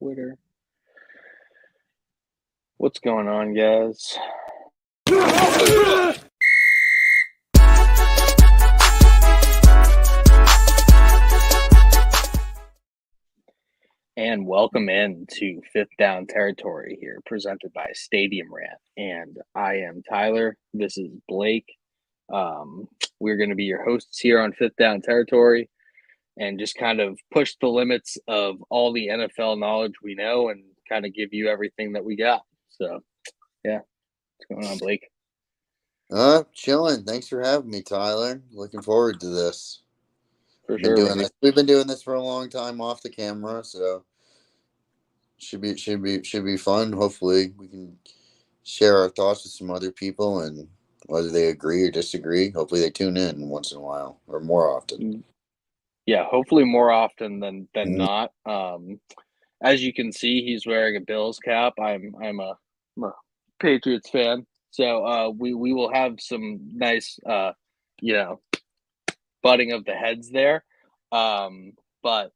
Twitter. What's going on, guys? And welcome in to Fifth Down Territory here, presented by Stadium Rant. And I am Tyler. This is Blake. We're going to be your hosts here on Fifth Down Territory and just kind of push the limits of all the NFL knowledge we know and kind of give you everything that we got. So, yeah. What's going on, Blake? Chilling. Thanks for having me, Tyler. Looking forward to this. For sure. We've been doing this for a long time off the camera, so should be fun. Hopefully, we can share our thoughts with some other people, and whether they agree or disagree, hopefully they tune in once in a while or more often. Yeah, hopefully more often than not. As you can see, he's wearing a Bills cap. I'm a Patriots fan, so we will have some nice butting of the heads there. But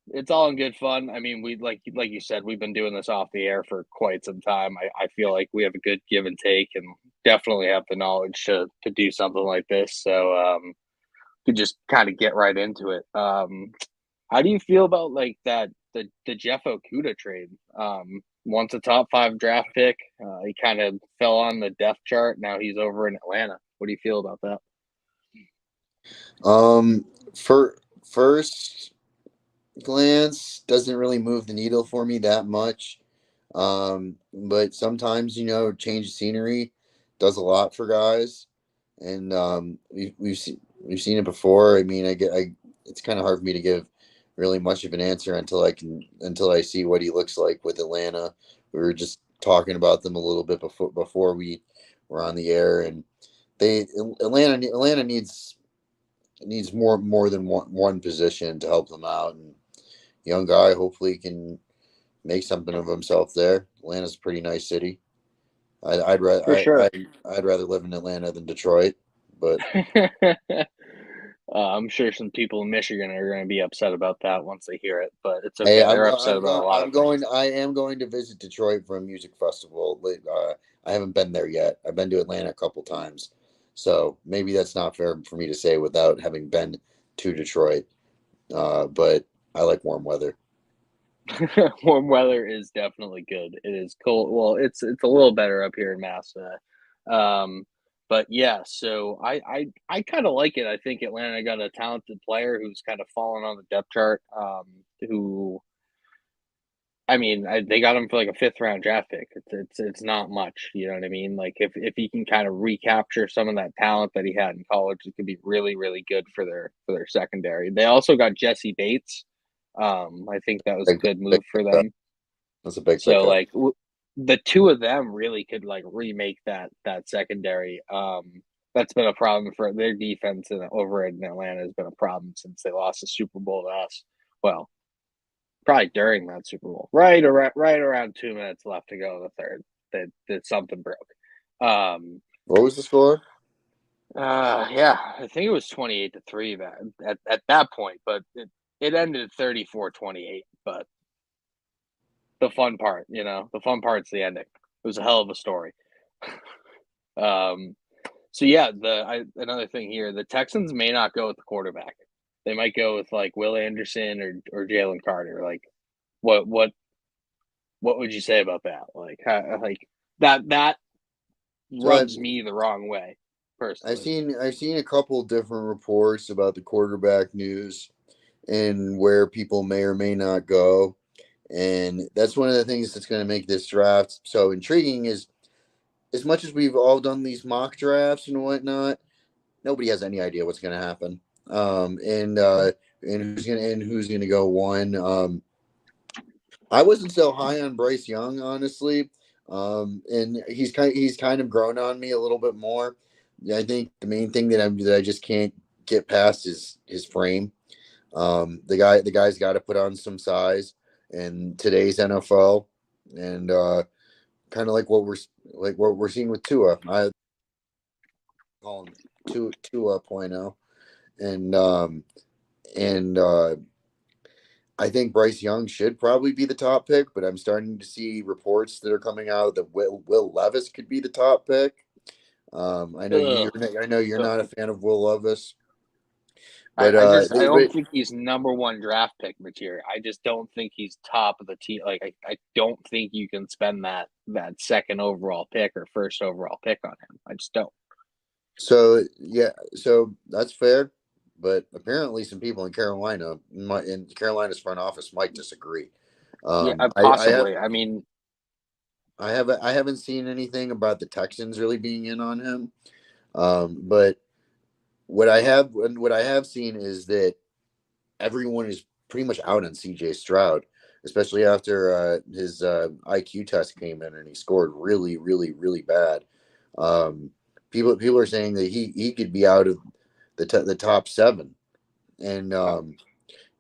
it's all in good fun. I mean, we like you said, we've been doing this off the air for quite some time. I feel like we have a good give and take, and definitely have the knowledge to do something like this. So to just kind of get right into it. How do you feel about like the Jeff Okudah trade? Once a top 5 draft pick, he kind of fell on the depth chart. Now he's over in Atlanta. What do you feel about that? For first glance, doesn't really move the needle for me that much. But sometimes, change of scenery does a lot for guys, and we've seen it before. I mean, it's kind of hard for me to give really much of an answer until I see what he looks like with Atlanta. We were just talking about them a little bit before we were on the air, and Atlanta needs more than one position to help them out, and young guy hopefully can make something of himself there. Atlanta's a pretty nice city. I'd rather live in Atlanta than Detroit, but I'm sure some people in Michigan are going to be upset about that once they hear it, but it's okay. They're upset about a lot of things. I am going to visit Detroit for a music festival. I haven't been there yet. I've been to Atlanta a couple times, so maybe that's not fair for me to say without having been to Detroit. But I like warm weather. Warm weather is definitely good. It is cold. Well, it's a little better up here in Mass. But yeah, so I kind of like it. I think Atlanta got a talented player who's kind of fallen on the depth chart. They got him for like a 5th round draft pick. It's not much, you know what I mean? Like if he can kind of recapture some of that talent that he had in college, it could be really, really good for their secondary. They also got Jesse Bates. I think that was a good move for them. That's a big so like the two of them really could like remake that secondary. That's been a problem for their defense, and over in Atlanta has been a problem since they lost the Super Bowl to us. Well, probably during that Super Bowl, right around 2 minutes left to go in the third, that something broke. What was the score? Yeah, I think it was 28-3 at that point, but it ended 34-28. But the fun part's the ending. It was a hell of a story. So yeah, another thing here, the Texans may not go with the quarterback. They might go with like Will Anderson or Jalen Carter. Like, what would you say about that? Like, that rubs me the wrong way, personally. I've seen a couple different reports about the quarterback news and where people may or may not go. And that's one of the things that's going to make this draft so intriguing is, as much as we've all done these mock drafts and whatnot, nobody has any idea what's going to happen. And who's going to go one. I wasn't so high on Bryce Young, honestly. And he's kind of grown on me a little bit more. I think the main thing that I just can't get past is his frame. The guy's got to put on some size in today's NFL, and kind of like what we're seeing with Tua. I call him Tua 2.0, and I think Bryce Young should probably be the top pick, but I'm starting to see reports that are coming out that Will Levis could be the top pick. Ugh. I know you're not a Ugh. fan of Will Levis, I, but I just I don't think he's number one draft pick material. I just don't think he's top of the team. Like I don't think you can spend that second overall pick or first overall pick on him. I just don't. so yeah, so that's fair. But apparently, some people in Carolina, in Carolina's front office, might disagree. Yeah, Um, I, I have possibly. I mean, I haven't seen anything about the Texans really being in on him. But what I have seen is that everyone is pretty much out on CJ Stroud, especially after his IQ test came in and he scored really, really, really bad. Um, people are saying that he could be out of the top seven, and uh,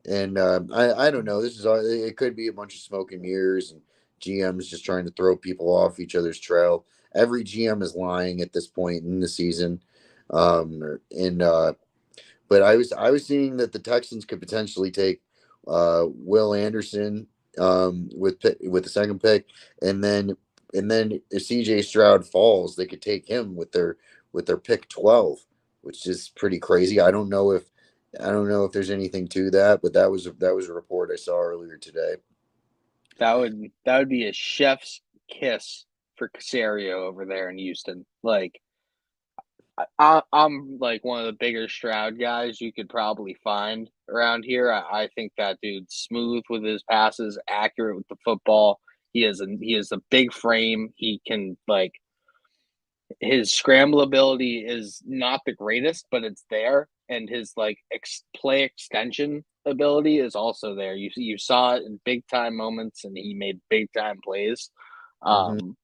I don't know. This is it could be a bunch of smoke and mirrors and GMs just trying to throw people off each other's trail. Every GM is lying at this point in the season, and but I was seeing that the Texans could potentially take Will Anderson with the second pick, and then if CJ Stroud falls, they could take him with their pick 12, which is pretty crazy. I don't know if there's anything to that, but that was a report I saw earlier today. that would be a chef's kiss for Casario over there in Houston. Like I'm like one of the bigger Stroud guys you could probably find around here. I think that dude's smooth with his passes, accurate with the football. He has a big frame. He can like his scramble ability is not the greatest, but it's there, and his like play extension ability is also there. You saw it in big time moments, and he made big time plays. Hmm. Um,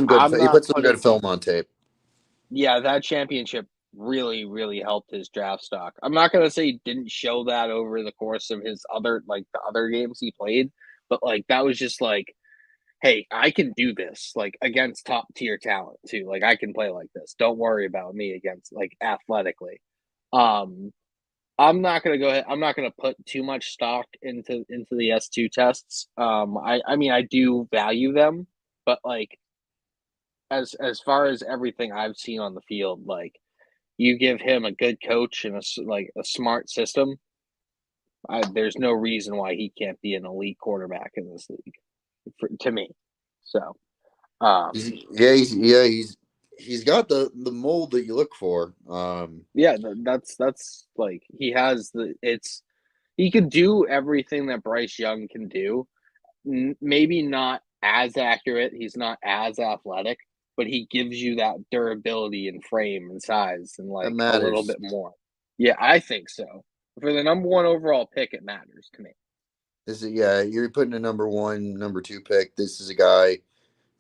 I'm He not put some good putting film on tape. yeah, that championship really helped his draft stock. I'm not gonna say he didn't show that over the course of his other like the other games he played, but like that was just like, hey, I can do this like against top tier talent too. Like I can play like this. Don't worry about me against like athletically. Um, I'm not gonna go ahead. I'm not gonna put too much stock into the S2 tests. I mean I do value them, but like as far as everything I've seen on the field, like you give him a good coach and like a smart system, there's no reason why he can't be an elite quarterback in this league, to me. So, um, He's got the mold that you look for. yeah, that's like he has the it's he can do everything that Bryce Young can do. Maybe not as accurate. He's not as athletic, but he gives you that durability and frame and size and That like a little matters. bit more. Yeah, I think so. For the number one overall pick, it matters to me. You're putting a number one, number two pick. This is a guy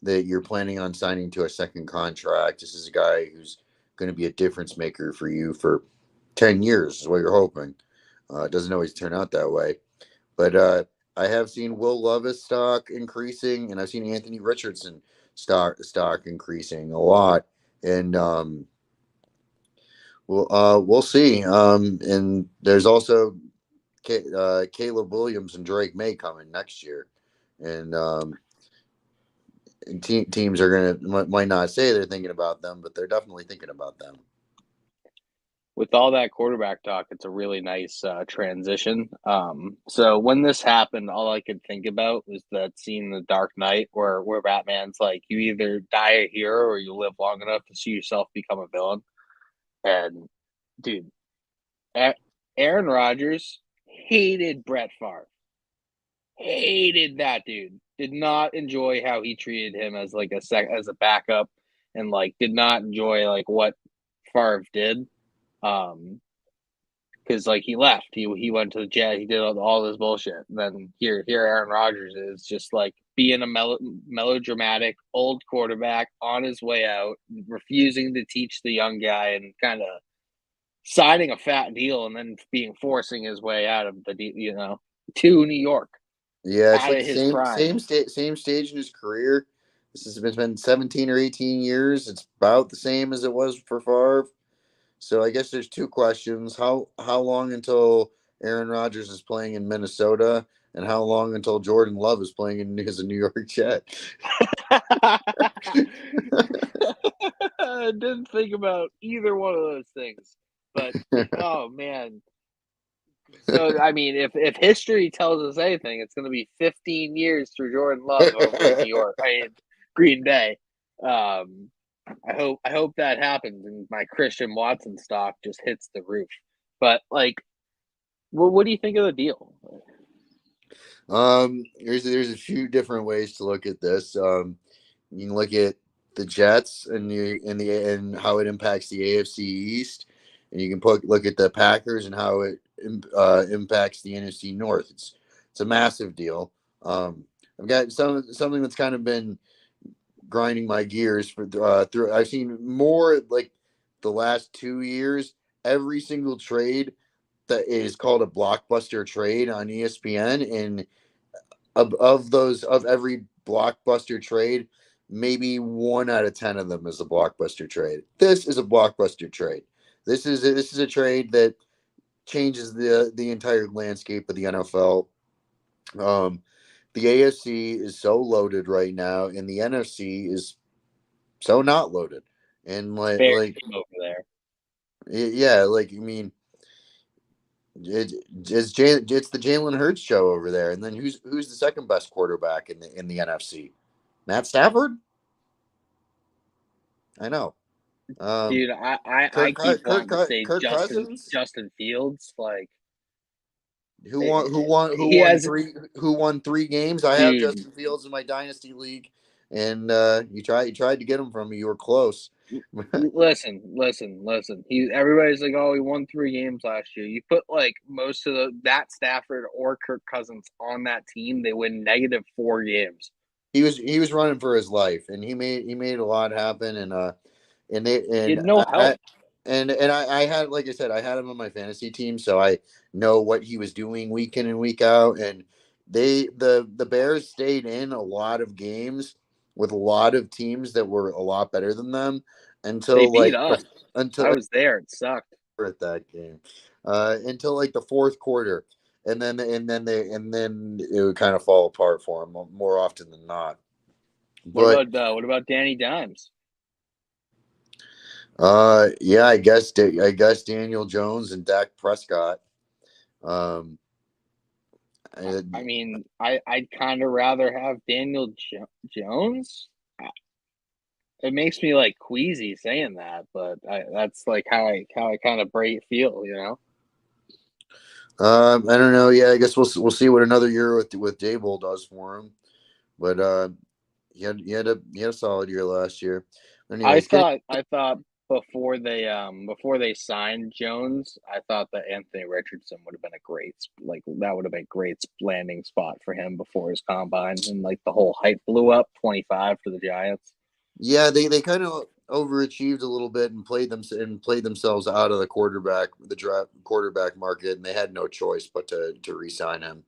that you're planning on signing to a second contract. This is a guy who's going to be a difference maker for you for 10 years, is what you're hoping. It doesn't always turn out that way. But I have seen Will Levis stock increasing, and I've seen Anthony Richardson stock increasing a lot. And we'll see. And there's also Caleb Williams and Drake May coming next year. And teams are might not say they're thinking about them, but they're definitely thinking about them. With all that quarterback talk, it's a really nice transition. So when this happened, all I could think about was that scene in The Dark Knight where Batman's like, you either die a hero or you live long enough to see yourself become a villain. And dude, Aaron Rodgers hated Brett Favre. Hated that dude. Did not enjoy how he treated him as like as a backup, and like did not enjoy like what Favre did. Um, because like he left, he went to the Jet, he did all this bullshit. And then here Aaron Rodgers is just like being a melodramatic old quarterback on his way out, refusing to teach the young guy, and kind of signing a fat deal and then being forcing his way out of the to New York, Yeah, it's out like of the his prime. same stage in his career. This has been 17 or 18 years. It's about the same as it was for Favre. So I guess there's two questions. How long until Aaron Rodgers is playing in Minnesota, and how long until Jordan Love is playing as a New York Jet. I didn't think about either one of those things, but oh man. So I mean, if history tells us anything, it's going to be 15 years for Jordan Love over in New York. I mean, Green Bay. Um, I hope that happens and my Christian Watson stock just hits the roof. But like, what do you think of the deal? There's a few different ways to look at this. You can look at the Jets and how it impacts the AFC East, and you can look at the Packers and how it impacts the NFC North. It's a massive deal. I've got something that's kind of been grinding my gears for through. I've seen more like the last 2 years. Every single trade that is called a blockbuster trade on ESPN, and of every blockbuster trade, maybe 1 out of 10 of them is a blockbuster trade. This is a blockbuster trade. This is a trade that changes the entire landscape of the NFL. Um, the AFC is so loaded right now, and the NFC is so not loaded. And Very over there. yeah, like I mean, it's the Jalen Hurts show over there. And then who's the second best quarterback in the NFC? Matt Stafford. I know. Um, Dude, I keep wanting to say Kirk Justin Cousins, Justin Fields. Like who he won has, three games. I have dude. Justin Fields in my dynasty league, and you tried to get him from me. You were close. Listen. Everybody's like, oh, he won 3 games last year. You put like most of that Stafford or Kirk Cousins on that team, they win -4 games. He was running for his life, and he made a lot happen, and they He and had no help. I had, like I said, I had him on my fantasy team, so I know what he was doing week in and week out. And the Bears stayed in a lot of games with a lot of teams that were a lot better than them They until beat like us. I until was there. It sucked. at that game, until like the fourth quarter, and then it would kind of fall apart for him more often than not. But What about Danny Dimes? yeah, I guess Daniel Jones and Dak Prescott. Um, I, I mean, I'd kind of rather have Daniel Jones. It makes me like queasy saying that, but that's like how I kind of feel, you know. I don't know. Yeah, I guess we'll see what another year with Dable does for him. But he had a solid year last year. Anyways, I thought before they signed Jones, I thought that Anthony Richardson would have been a that would have been a great landing spot for him before his combine, and like the whole hype blew up 25 for the Giants. yeah, they kind of overachieved a little bit and played themselves out of the draft quarterback market, and they had no choice but to re-sign him.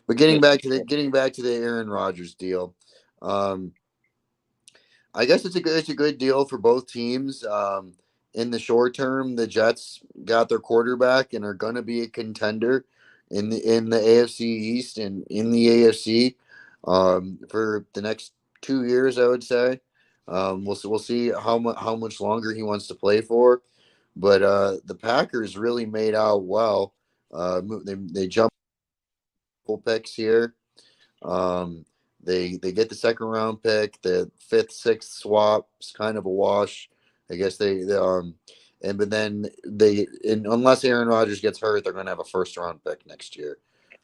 But getting This back is to the Aaron Rodgers deal, um, I guess it's a good deal for both teams. In the short term, the Jets got their quarterback and are going to be a contender in the AFC East and in the AFC for the next 2 years. I would say we'll see how much longer he wants to play for, but the Packers really made out well. They jumped full picks here. Um, they get the second round pick. The fifth, sixth swap is kind of a wash. I guess and but then unless Aaron Rodgers gets hurt, they're going to have a first round pick next year.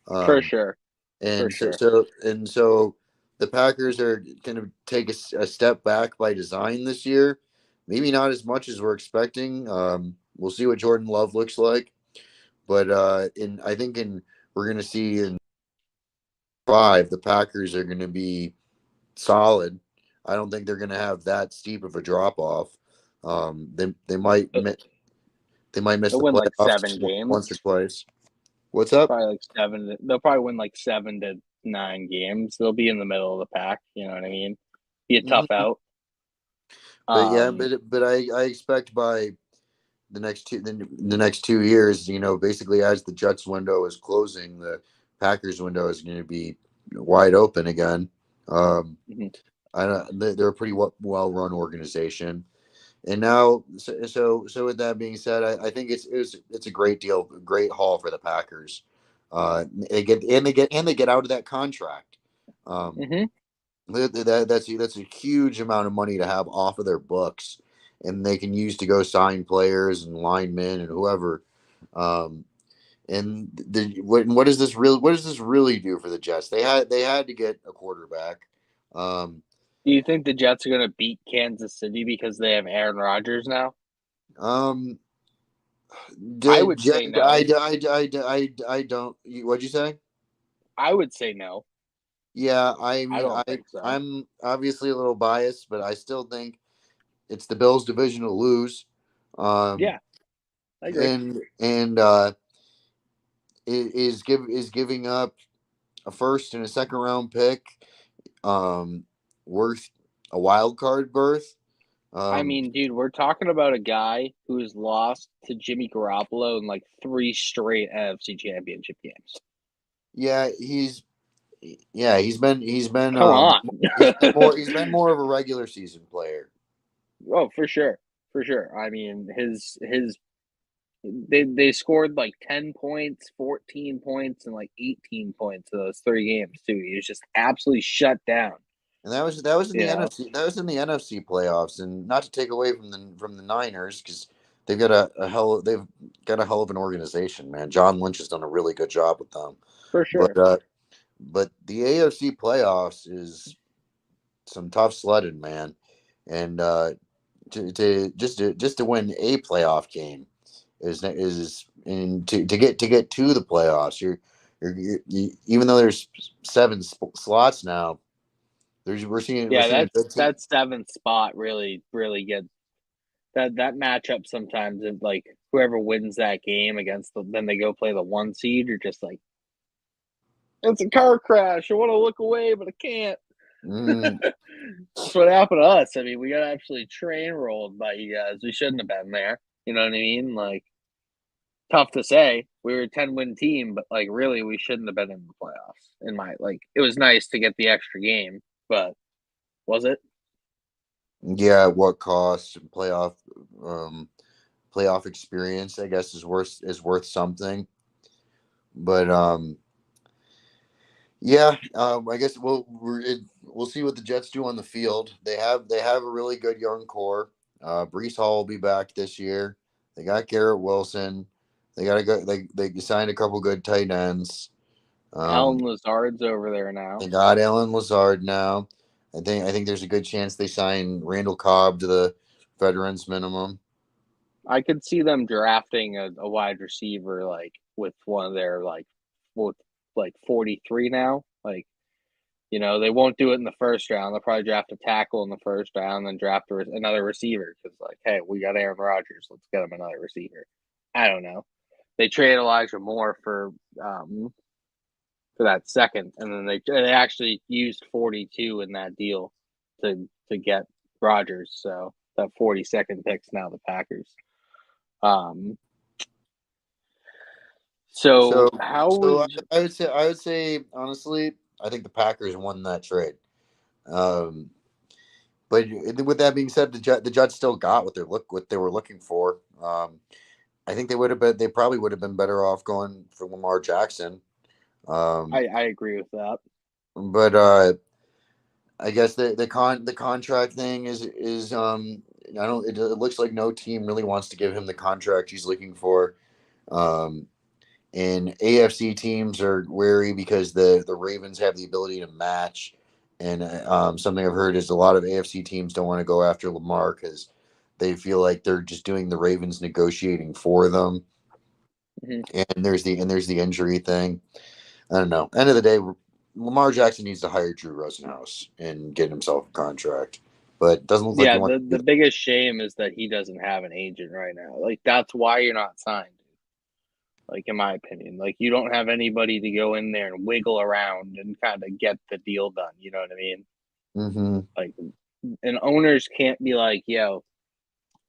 for Um, sure, for and so, sure. so and so the Packers are going to take a step back by design this year. Maybe not as much as we're expecting. We'll see what Jordan Love looks like, but I think we're going to see in five the Packers are going to be solid. I don't think they're going to have that steep of a drop off. They might they might miss They'll the win like playoffs seven once or games. twice. What's up? Probably like seven. They'll probably win like 7 to 9 games. They'll be in the middle of the pack. You know what I mean? Be a tough Mhm. out. But yeah, Um, but I expect by the next 2 years, basically as the Jets window is closing, the Packers window is going to be wide open again. Um, Mhm. they're a pretty well run organization, and now so with that being said, I think it's a great deal, great haul for the Packers. They get out of that contract. Um, Mhm. that's a huge amount of money to have off of their books, and they can use to go sign players and linemen and whoever. Um, what does this really do for the Jets? They had to get a quarterback. Um, Do you think the Jets are going to beat Kansas City because they have Aaron Rodgers now? um, I would say no. I don't. What'd you say? I would say no. Yeah, I I mean, don't think so. I'm obviously a little biased, but I still think it's the Bills' division to lose. Um, Yeah, I agree. and is giving up a first and a second round pick, um, worth a wild card berth. I Um, mean, dude, we're talking about a guy who's lost to Jimmy Garoppolo in like 3 straight NFC Championship games. yeah, he's been Come on. he's been more of a regular season player. Oh, for sure, for sure. I mean, his they scored like 10 points, 14 points, and like 18 points in those 3 games too. He was just absolutely shut down. And that was in You the know, NFC. That was in the NFC playoffs, and not to take away from the Niners, because they've got a hell of an organization, man. John Lynch has done a really good job with them, for but sure. but the AFC playoffs is some tough sledding, man, and to win a playoff game is and to get to the playoffs. Even though there's seven slots now, we're Yeah, seeing a good team. that seventh spot really gets that matchup sometimes. If like whoever wins that game against then they go play the 1 seed. You're just like, it's a car crash. I want to look away, but I can't. Mm, That's what happened to us. I mean, we got actually train rolled by you guys. We shouldn't have been there. You know what I mean? Like, tough to say. We were a 10-win team, but like, really, we shouldn't have been in the playoffs. In my like, it was nice to get the extra game, but was it? yeah, what cost um, playoff experience? I guess is worth something, but yeah, I guess we'll see what the Jets do on the field. They have a really good young core. Brees Hall will be back this year. They got Garrett Wilson. They got to go. They signed a couple good tight ends. Um, Alan Lazard's over there now. they got Alan Lazard now. I think there's a good chance they sign Randall Cobb to the veterans minimum. I could see them drafting a wide receiver like with one of their with like 43 now. Like, they won't do it in the first round. They'll probably draft a tackle in the first round, then draft another receiver because, like, hey, we got Aaron Rodgers. Let's get him another receiver. I don't know. They traded Elijah Moore um, for that second, and then they actually used 42 in that deal to get Rodgers. So that 42nd pick's now the Packers. Um, So so how so would I would say honestly, I think the Packers won that trade. Um, but with that being said, the Jets still got what they were looking for. I think they probably would have been better off going for Lamar Jackson. Um, I agree with that. but I guess the contract thing is I don't it looks like no team really wants to give him the contract he's looking for. Um, and AFC teams are wary because the Ravens have the ability to match. And something I've heard is a lot of AFC teams don't want to go after Lamar because they feel like they're just doing the Ravens negotiating for them. Mhm. And there's the injury thing. I don't know. End of the day, Lamar Jackson needs to hire Drew Rosenhaus and get himself a contract, but it doesn't look like he Yeah, wants to the do biggest shame is that he doesn't have an agent right now. Like that's why you're not signed. Like in my opinion, like you don't have anybody to go in there and wiggle around and kind of get the deal done. You know what I mean? that. Like, and owners can't be like, "Yo,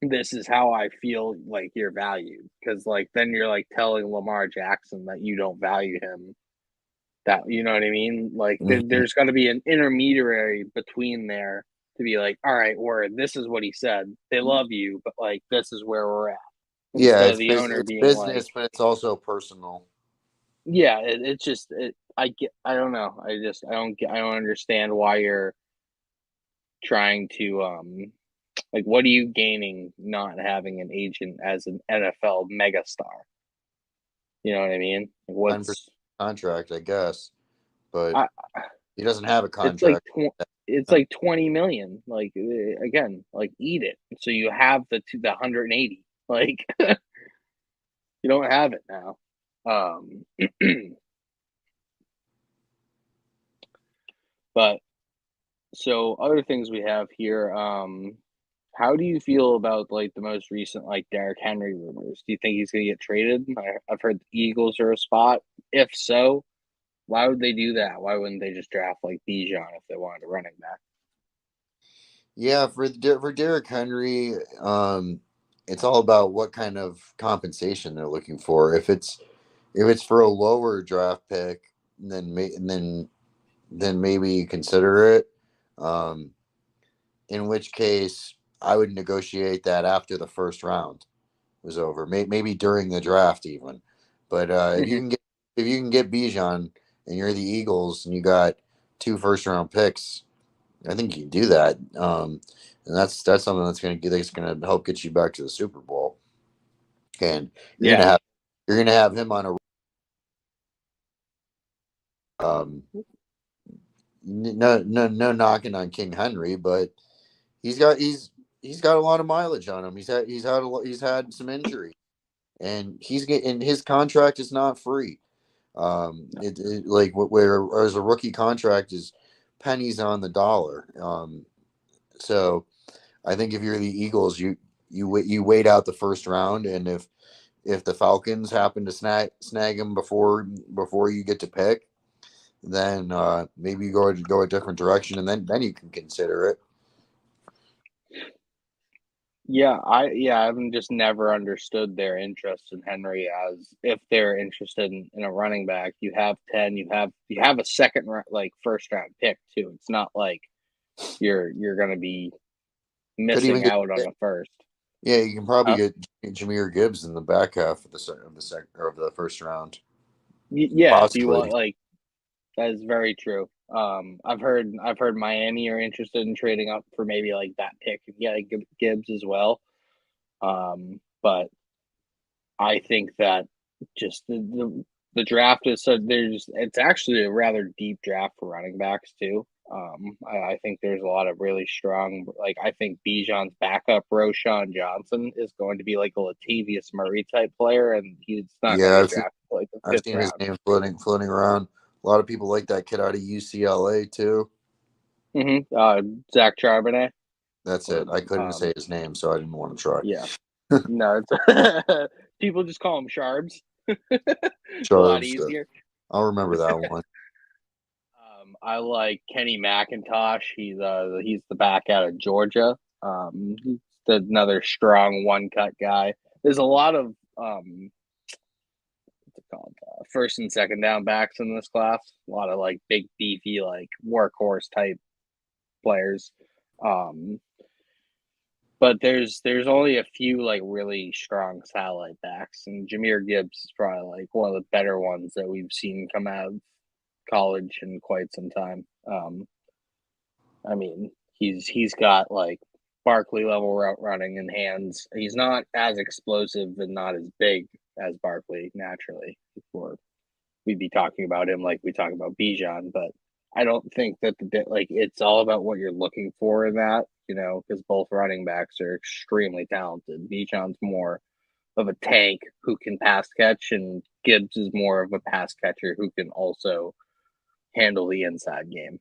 this is how I feel like you're valued. Because like then you're like telling Lamar Jackson that you don't value him. That you know what I mean? Like Mhm. there's got to be an intermediary between there to be like, all right, word, this is what he said. They love you, but like this is where we're at. Yeah, Instead of the owner it's being like, business, but it's also personal. yeah, it's just I don't know. I don't understand why you're trying to like what are you gaining not having an agent as an NFL megastar? You know what I mean? Like, 10% what's contract, I guess, but I he doesn't have a it's like contract. it's like 20 million. Like again, like eat it. So you have the 180. Like you don't have it now. Um but so other things we have here, how do you feel about like the most recent like Derrick Henry rumors? Do you think he's gonna get traded? I've heard the Eagles are a spot. If so, why would they do that? Why wouldn't they just draft like Bijan if they wanted a running back? Yeah, for Derrick Henry, it's all about what kind of compensation they're looking for. If it's for a lower draft pick, then maybe consider it. Um, in which case, I would negotiate that after the first round was over, maybe during the draft even. But Mhm. if you can get Bijan and you're the Eagles and you got two first round picks, I think you can do that. And that's something that's gonna help get you back to the Super Bowl. And you're gonna Yeah, have you're gonna have him on a um, no knocking on King Henry, but he's got he's got a lot of mileage on him. He's had some injury, and he's getting his contract is not free. Like whereas a rookie contract is pennies on the dollar. So I think if you're the Eagles, you wait out the first round, and if the Falcons happen to snag him before you get to pick, then maybe you go a different direction, and then you can consider it. yeah, I've just never understood their interest in Henry as if they're interested in a running back. You have 10, you have a like first round pick too. It's not like you're gonna be Could even missing out on get a first. Yeah, you can probably Huh? get Jameer Gibbs in the back half of the first round, Yeah, if you want possibly. like that is very true. I've heard Miami are interested in trading up for maybe like that pick and getting Gibbs as well. But I think that just the draft is so there's it's actually a rather deep draft for running backs too. I think there's a lot of really strong like I think Bijan's backup Roshan Johnson is going to be like a Latavius Murray type player, and he's not going to Yeah, get drafted like the I've fifth seen his round. name floating around. A lot of people like that kid out of UCLA too. Zach Charbonnet That's or it. I couldn't say his name, so I didn't want to try. yeah, no, it's people just call him Sharbs. It's a lot Shards. easier. I'll remember that one. I like Kenny McIntosh. He's the back out of Georgia. He's another strong one cut guy. There's a lot of what's it called first and second down backs in this class. A lot of like big beefy like workhorse type players. Um, but there's only a few like really strong satellite backs, and Jameer Gibbs is probably like one of the better ones that we've seen come out of college in quite some time. I mean, he's got like Barkley level route running in hands. He's not as explosive and not as big as Barkley naturally. Or we'd be talking about him like we talk about Bijan, but I don't think that like it's all about what you're looking for in that, you know, because both running backs are extremely talented. Bijan's more of a tank who can pass catch, and Gibbs is more of a pass catcher who can also handle the inside game.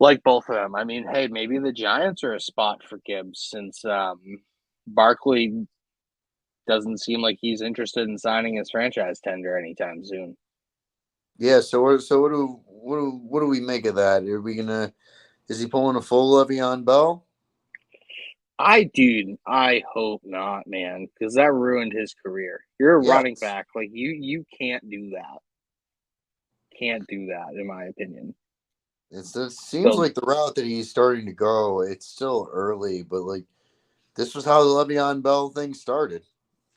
Like both of them. I mean, hey, maybe the Giants are a spot for Gibbs since Barkley doesn't seem like he's interested in signing his franchise tender anytime soon. Yeah. What do we make of that? Are we gonna? Is he pulling a full Le'Veon Bell? I hope not, man, because that ruined his career. You're a running Yes. back, like you can't do that. Can't do that, in my opinion. It seems So like the route that he's starting to go. It's still early, but like this was how the Le'Veon Bell thing started.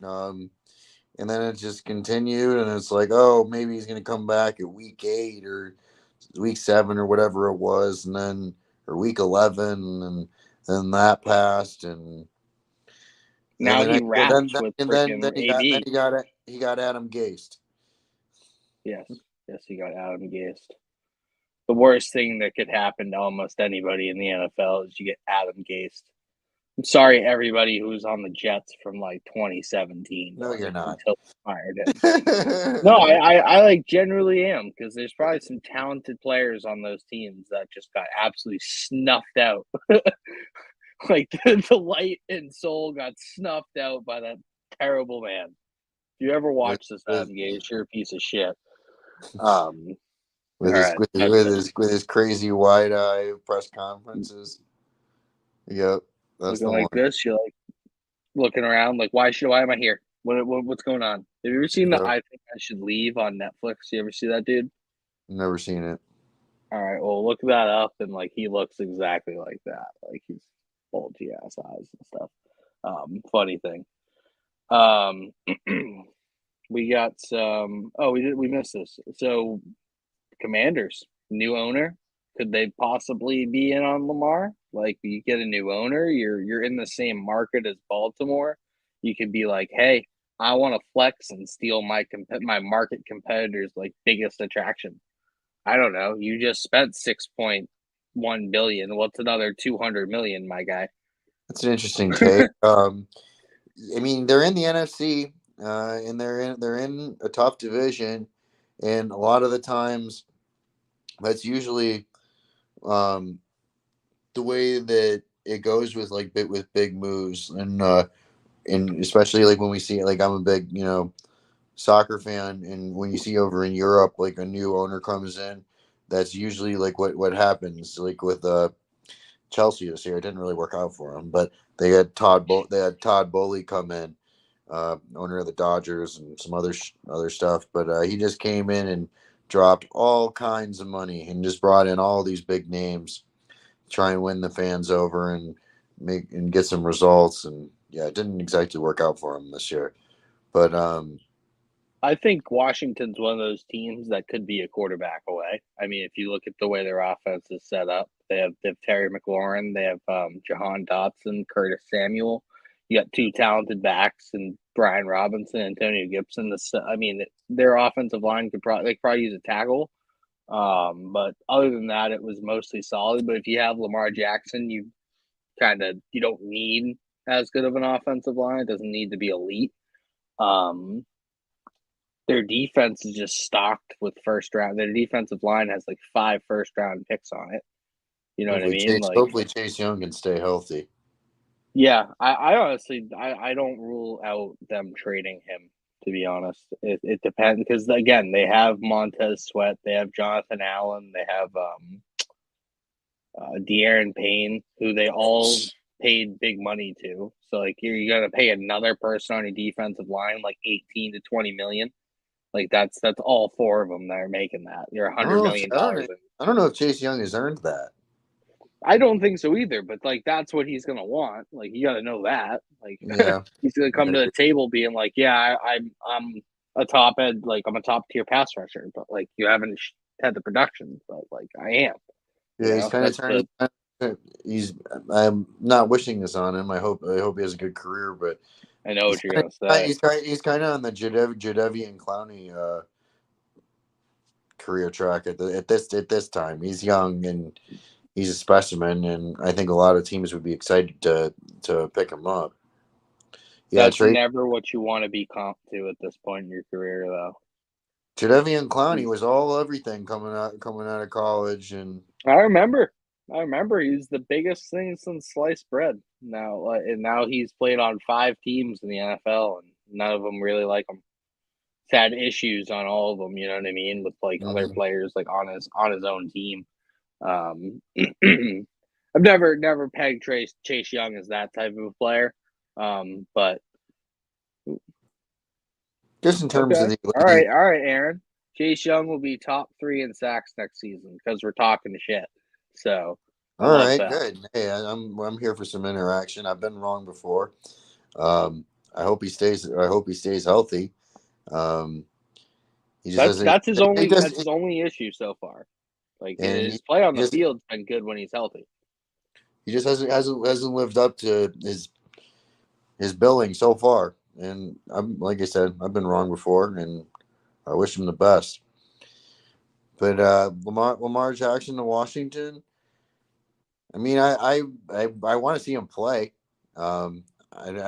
Um, and then it just continued, and it's like, oh, maybe he's going to come back at week 8 or week 7 or whatever it was, and then or week 11, and then that passed, and then now the he next, raps with freaking then AB. he got Adam Gase. Yes, yes, he got Adam Gase. The worst thing that could happen to almost anybody in the NFL is you get Adam Gase. I'm sorry, everybody who was on the Jets from like 2017 No, you're not. until they fired him. No, I like generally am because there's probably some talented players on those teams that just got absolutely snuffed out. Like the light and soul got snuffed out by that terrible man. If you ever with, watch this with Adam Gase, you're a piece of shit. Um, all with his right, that's it. with his crazy wide eye press conferences. Yep, that's Looking the like one. this, you're like looking around, like why am I here? What's going on? Have you ever seen the Yep, I Think I Should Leave on Netflix? You ever see that dude? never seen it. All right, well look that up and like he looks exactly like that. Like he's bulgy ass eyes and stuff. Funny thing. Um, we got some. Oh, we missed this. So Commanders, new owner. Could they possibly be in on Lamar? Like you get a new owner, you're in the same market as Baltimore. You could be like, hey, I want to flex and steal my market competitors' like biggest attraction. I don't know. You just spent 6.1 billion. What's another 200 million, my guy? That's an interesting take. I mean, they're in the NFC, and they're in a tough division, and a lot of the times that's usually um, the way that it goes with like with big moves, and especially like when we see like I'm a big soccer fan, and when you see over in Europe like a new owner comes in, that's usually like what happens like with Chelsea this year. It didn't really work out for them, but they had Todd Bowley come in, owner of the Dodgers and some other stuff. But he just came in and dropped all kinds of money and just brought in all these big names, to try and win the fans over and make and get some results. And yeah, it didn't exactly work out for him this year. But I think Washington's one of those teams that could be a quarterback away. I mean, if you look at the way their offense is set up, they have Terry McLaurin, they have Jahan Dotson, Curtis Samuel. You got two talented backs and Brian Robinson, Antonio Gibson. I mean, their offensive line they could probably use a tackle. But other than that, it was mostly solid. But if you have Lamar Jackson, you don't need as good of an offensive line. It doesn't need to be elite. Um, their defense is just stocked with first round. Their defensive line has like 5 first round picks on it. You know what I mean? Like, hopefully Chase Young can stay healthy. yeah, I honestly, I don't rule out them trading him. To be honest, it depends because again, they have Montez Sweat, they have Jonathan Allen, they have De'Aaron Payne, who they all paid big money to. So like, you're gonna pay another person on your defensive line like 18 to 20 million. Like that's all four of them that are making that. You're a I don't hundred know if million dollars. I don't know if Chase Young has earned that. I don't think so either. But like that's what he's gonna want. Like you got to know that. Like Yeah. he's gonna come to the table being like, yeah, I'm a top end, like I'm a top tier pass rusher, but like you haven't had the production, but like I am. You Yeah, he's know, kind of that's turning. the He's. I'm not wishing this on him. I hope he has a good career, but I know what you're gonna say. he's kind of on the Jadeveon Clowney career track at this time. He's young and he's a specimen, and I think a lot of teams would be excited to pick him up. Yeah, That's trade never what you want to be comp to at this point in your career, though. Jadeveon Clowney was all everything coming out of college, and I remember. I remember he's the biggest thing since sliced bread. And now he's played on 5 teams in the NFL, and none of them really like him. He's had issues on all of them. You know what I mean? With like other mhm. players, like on his own team. Um, I've never pegged Chase Young as that type of a player. But Just in terms of okay, the elite. all right, Aaron. Chase Young will be top 3 in sacks next season because we're talking shit. So I All love right, that. good. Hey, I'm here for some interaction. I've been wrong before. Um, I hope he stays. I hope he stays healthy. Um, he just That's doesn't. that's his It only does. that's his only issue so far. Like And his play on he the just field's been good when he's healthy. he just hasn't lived up to his billing so far. And I'm like I said, I've been wrong before, and I wish him the best. But Lamar Jackson to Washington. I mean, I want to see him play. I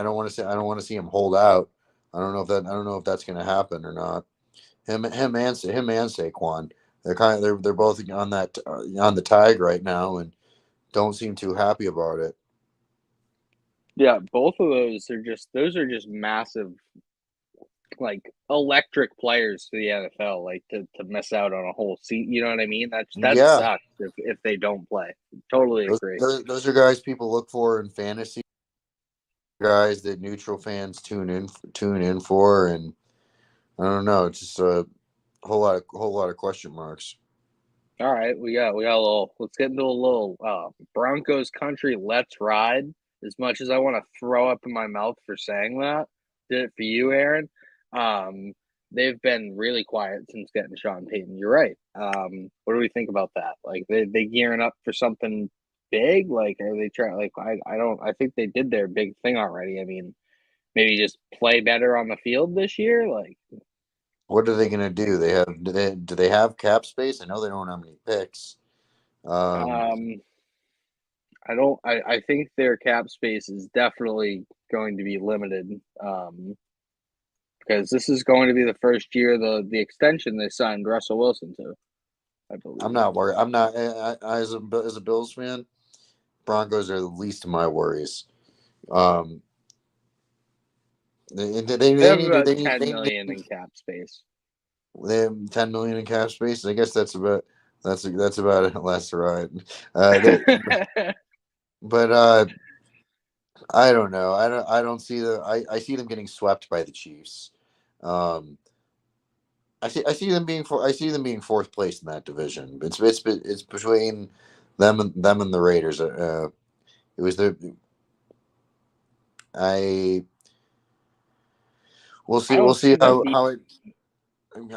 don't want to see him hold out. I don't know if that's going to happen or not. Him and Saquon. They're both on that on the tag right now and don't seem too happy about it. Yeah, both of those are just massive, like electric players for the NFL. Like to miss out on a whole seat, you know what I mean? That Yeah, sucks if they don't play. Totally agree. those are guys people look for in fantasy. Guys that neutral fans tune in for, and I don't know, it's just a whole lot of question marks. All right, we got a little. Let's get into a little Broncos country. Let's ride. As much as I want to throw up in my mouth for saying that, did it for you, Aaron. Um, they've been really quiet since getting Sean Payton. You're right. What do we think about that? Like they gearing up for something big? Like are they trying? Like I don't. I think they did their big thing already. I mean, maybe just play better on the field this year. Like What are they going to do? Do they have cap space? I know they don't have any picks. Um, um, I don't. I think their cap space is definitely going to be limited. Because this is going to be the first year the extension they signed Russell Wilson to, I I'm believe. not worried. I'm not as a Bills fan. Broncos are the least of my worries. Um, They have they about need 10 million in cap space. they have 10 million in cap space. I guess that's about it. That's right. They, but I don't know. I don't see I see them getting swept by the Chiefs. Um, I see them being fourth place in that division. It's between them and the Raiders. It was the I I we'll don't see see them being how it.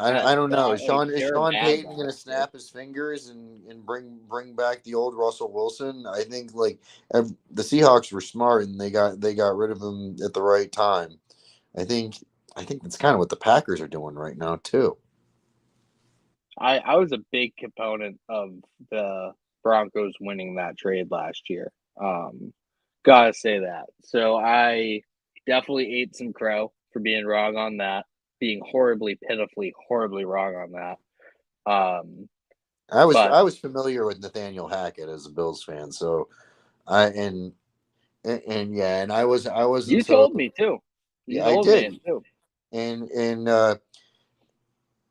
that I don't know. bad. Like Is they're a Sean bad Payton gonna roster. snap his fingers and bring back the old Russell Wilson? I think like the Seahawks were smart and they got rid of him at the right time. I think I think that's kind of what the Packers are doing right now too. I was a big component of the Broncos winning that trade last year. Gotta say that. So I definitely ate some crow for being wrong on that, being horribly, pitifully, horribly wrong on that. Um, but I was familiar with Nathaniel Hackett as a Bills fan, so I and yeah, and I wasn't you so told me too. You yeah I told me did it too. and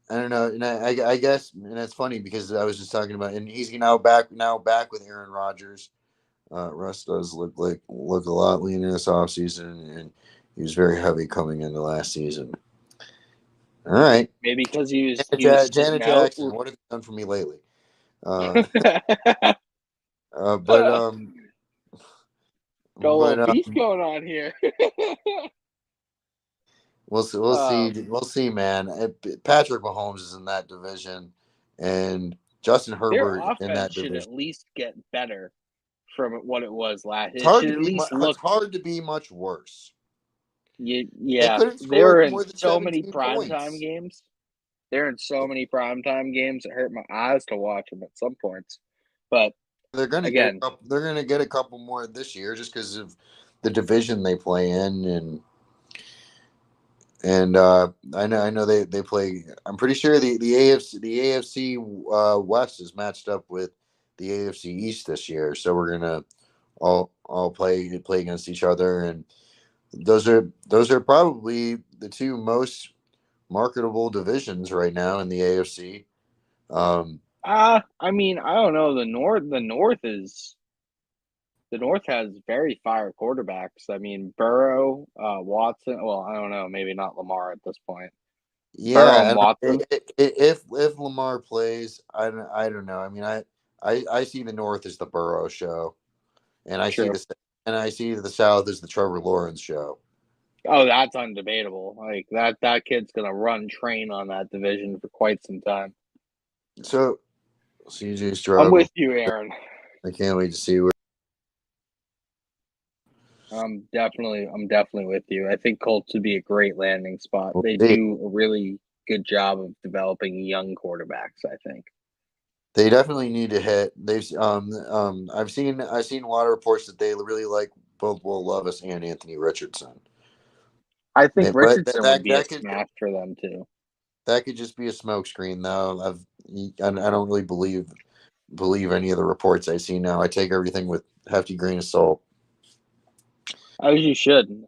I don't know, and I guess, and that's funny because I was just talking about, and he's now back with Aaron Rodgers. Russ does look a lot leaner this offseason, and he was very heavy coming into last season. All right, Maybe because he was sitting Janet out. Jackson, what have you done for me lately? Uh, but Got a but little beef going on here. um, we'll see, man. Patrick Mahomes is in that division, and Justin their Herbert in offense that should division. at least get better from what it was last. It should at least It's look. hard to be much worse. They Yeah, couldn't they're score in more than so many 17 primetime points. games. They're in so many primetime games. It hurt my eyes to watch them at some points. But again, They're gonna get a couple more this year just because of the division they play in, and I know they play. I'm pretty sure the AFC West is matched up with the AFC East this year, so we're gonna all play against each other, and those are probably the two most marketable divisions right now in the AFC. Um, I mean, I don't know. The North is. the North has very fire quarterbacks. I mean, Burrow, Watson. Well, I don't know, maybe not Lamar at this point. Burrow Yeah, and and Watson. if Lamar plays, I don't know. I mean, I see the North as the Burrow show, and True. I see the South as the Trevor Lawrence show. Oh, that's undebatable. Like that kid's gonna run train on that division for quite some time. So CJ I'm Stroud, with you, Aaron. I can't wait to see where. I'm definitely with you. I think Colts would be a great landing spot. We'll They see. do a really good job of developing young quarterbacks, I think. They definitely need to hit. I've seen a lot of reports that they really like both Will Levis and Anthony Richardson. I think But Richardson would be a smash for them too. that could just be a smokescreen, though. I don't really believe any of the reports I see now. I take everything with hefty grain of salt. As you should.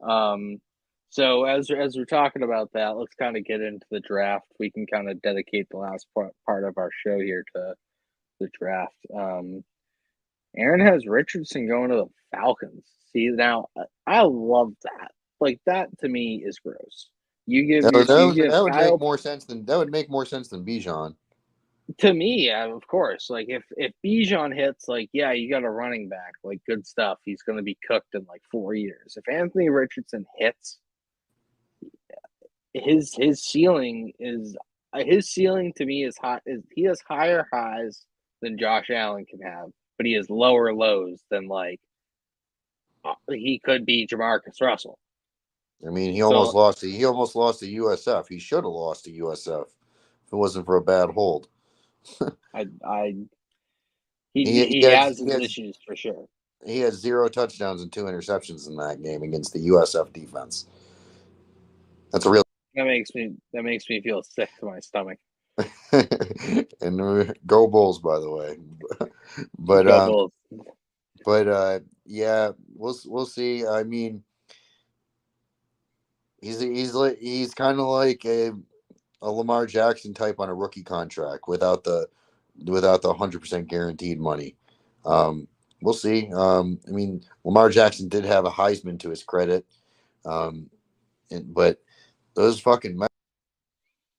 So as we're talking about that, let's kind of get into the draft. We can kind of dedicate the last part of our show here to the draft. Aaron has Richardson going to the Falcons. See, now I love that. Like that to me is gross. You give Kyle. That would make more sense than Bijan. To me, yeah, of course. Like if Bijan hits, like yeah, you got a running back, like good stuff. He's going to be cooked in like 4 years. If Anthony Richardson hits, his ceiling to me is high. He has higher highs than Josh Allen can have, but he has lower lows than like he could be Jamarcus Russell. I mean, So he almost lost to USF. He should have lost to USF if it wasn't for a bad hold. I He he he had has he his has issues for sure. he had 0 touchdowns and 2 interceptions in that game against the USF defense. That's a real That makes me feel sick to my stomach. and go Bulls, by the way. but Go Bulls. yeah, we'll see. I mean, he's kind of like a Lamar Jackson type on a rookie contract without the 100% guaranteed money. We'll see. I mean, Lamar Jackson did have a Heisman to his credit, but those fucking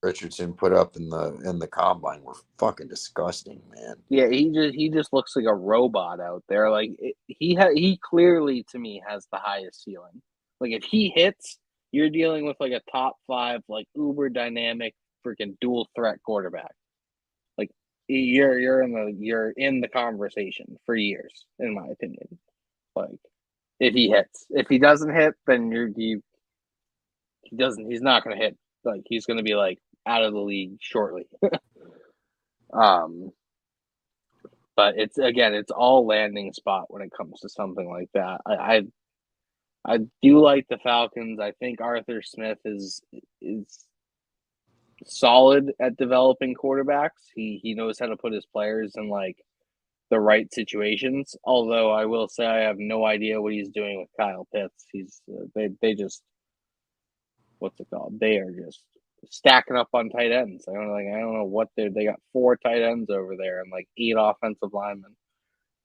Richardson put up in the combine were fucking disgusting, man. Yeah, he just looks like a robot out there. Like he clearly to me has the highest ceiling. Like if he hits, you're dealing with like a top five, like uber dynamic, freaking dual threat quarterback. Like you're in the conversation for years, in my opinion. Like if he hits, if he doesn't hit, then he's not gonna hit. Like he's gonna be like out of the league shortly. Um, but it's all landing spot when it comes to something like that. I do like the Falcons. I think Arthur Smith is solid at developing quarterbacks. He knows how to put his players in like the right situations. Although I will say I have no idea what he's doing with Kyle Pitts. They just what's it called? They are just stacking up on tight ends. I don't know what they got 4 tight ends over there and like 8 offensive linemen.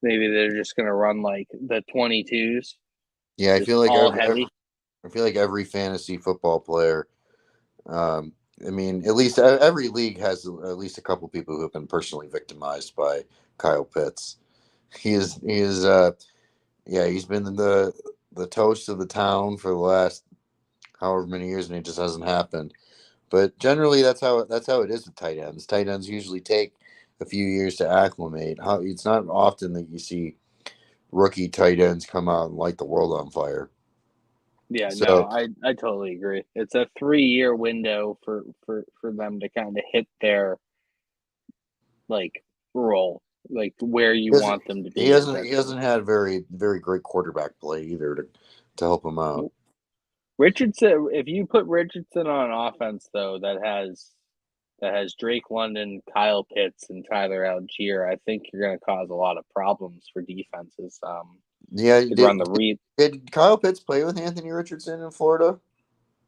Maybe they're just gonna run like the 22s, Yeah, just all heavy. I feel like every fantasy football player. Um, I mean, at least every league has at least a couple people who have been personally victimized by Kyle Pitts. He is yeah, he's been the toast of the town for the last however many years, and it just hasn't happened. But generally, that's how it is with tight ends. Tight ends usually take a few years to acclimate. It's not often that you see rookie tight ends come out and light the world on fire. Yeah, no, So I totally agree. It's a 3 year window for them to kind of hit their like role, like where you want them to be, he essentially. hasn't had very great quarterback play either to help him out. Richardson, if you put Richardson on an offense though that has Drake London, Kyle Pitts, and Tyler Algier, I think you're going to cause a lot of problems for defenses. Yeah, Could run the read. did Kyle Pitts play with Anthony Richardson in Florida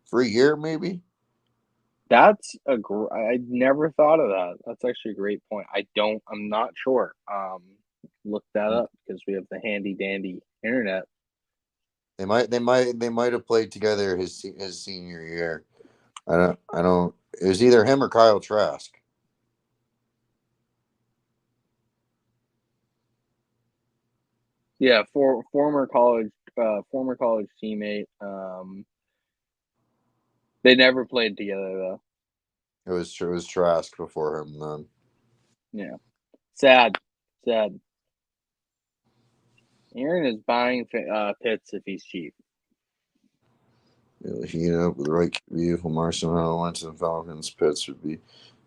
for a year maybe? I never thought of that. That's actually a great point. I'm not sure. Look that up because we have the handy dandy. Internet. They might have played together his senior year. I don't. It was either him or Kyle Trask. Yeah, former college teammate. They never played together though. It was Trask before him then. Yeah, sad, sad. Aaron is buying Pitts if he's cheap. You know, with the right view, Lamar somehow went to the Falcons. Pitts would be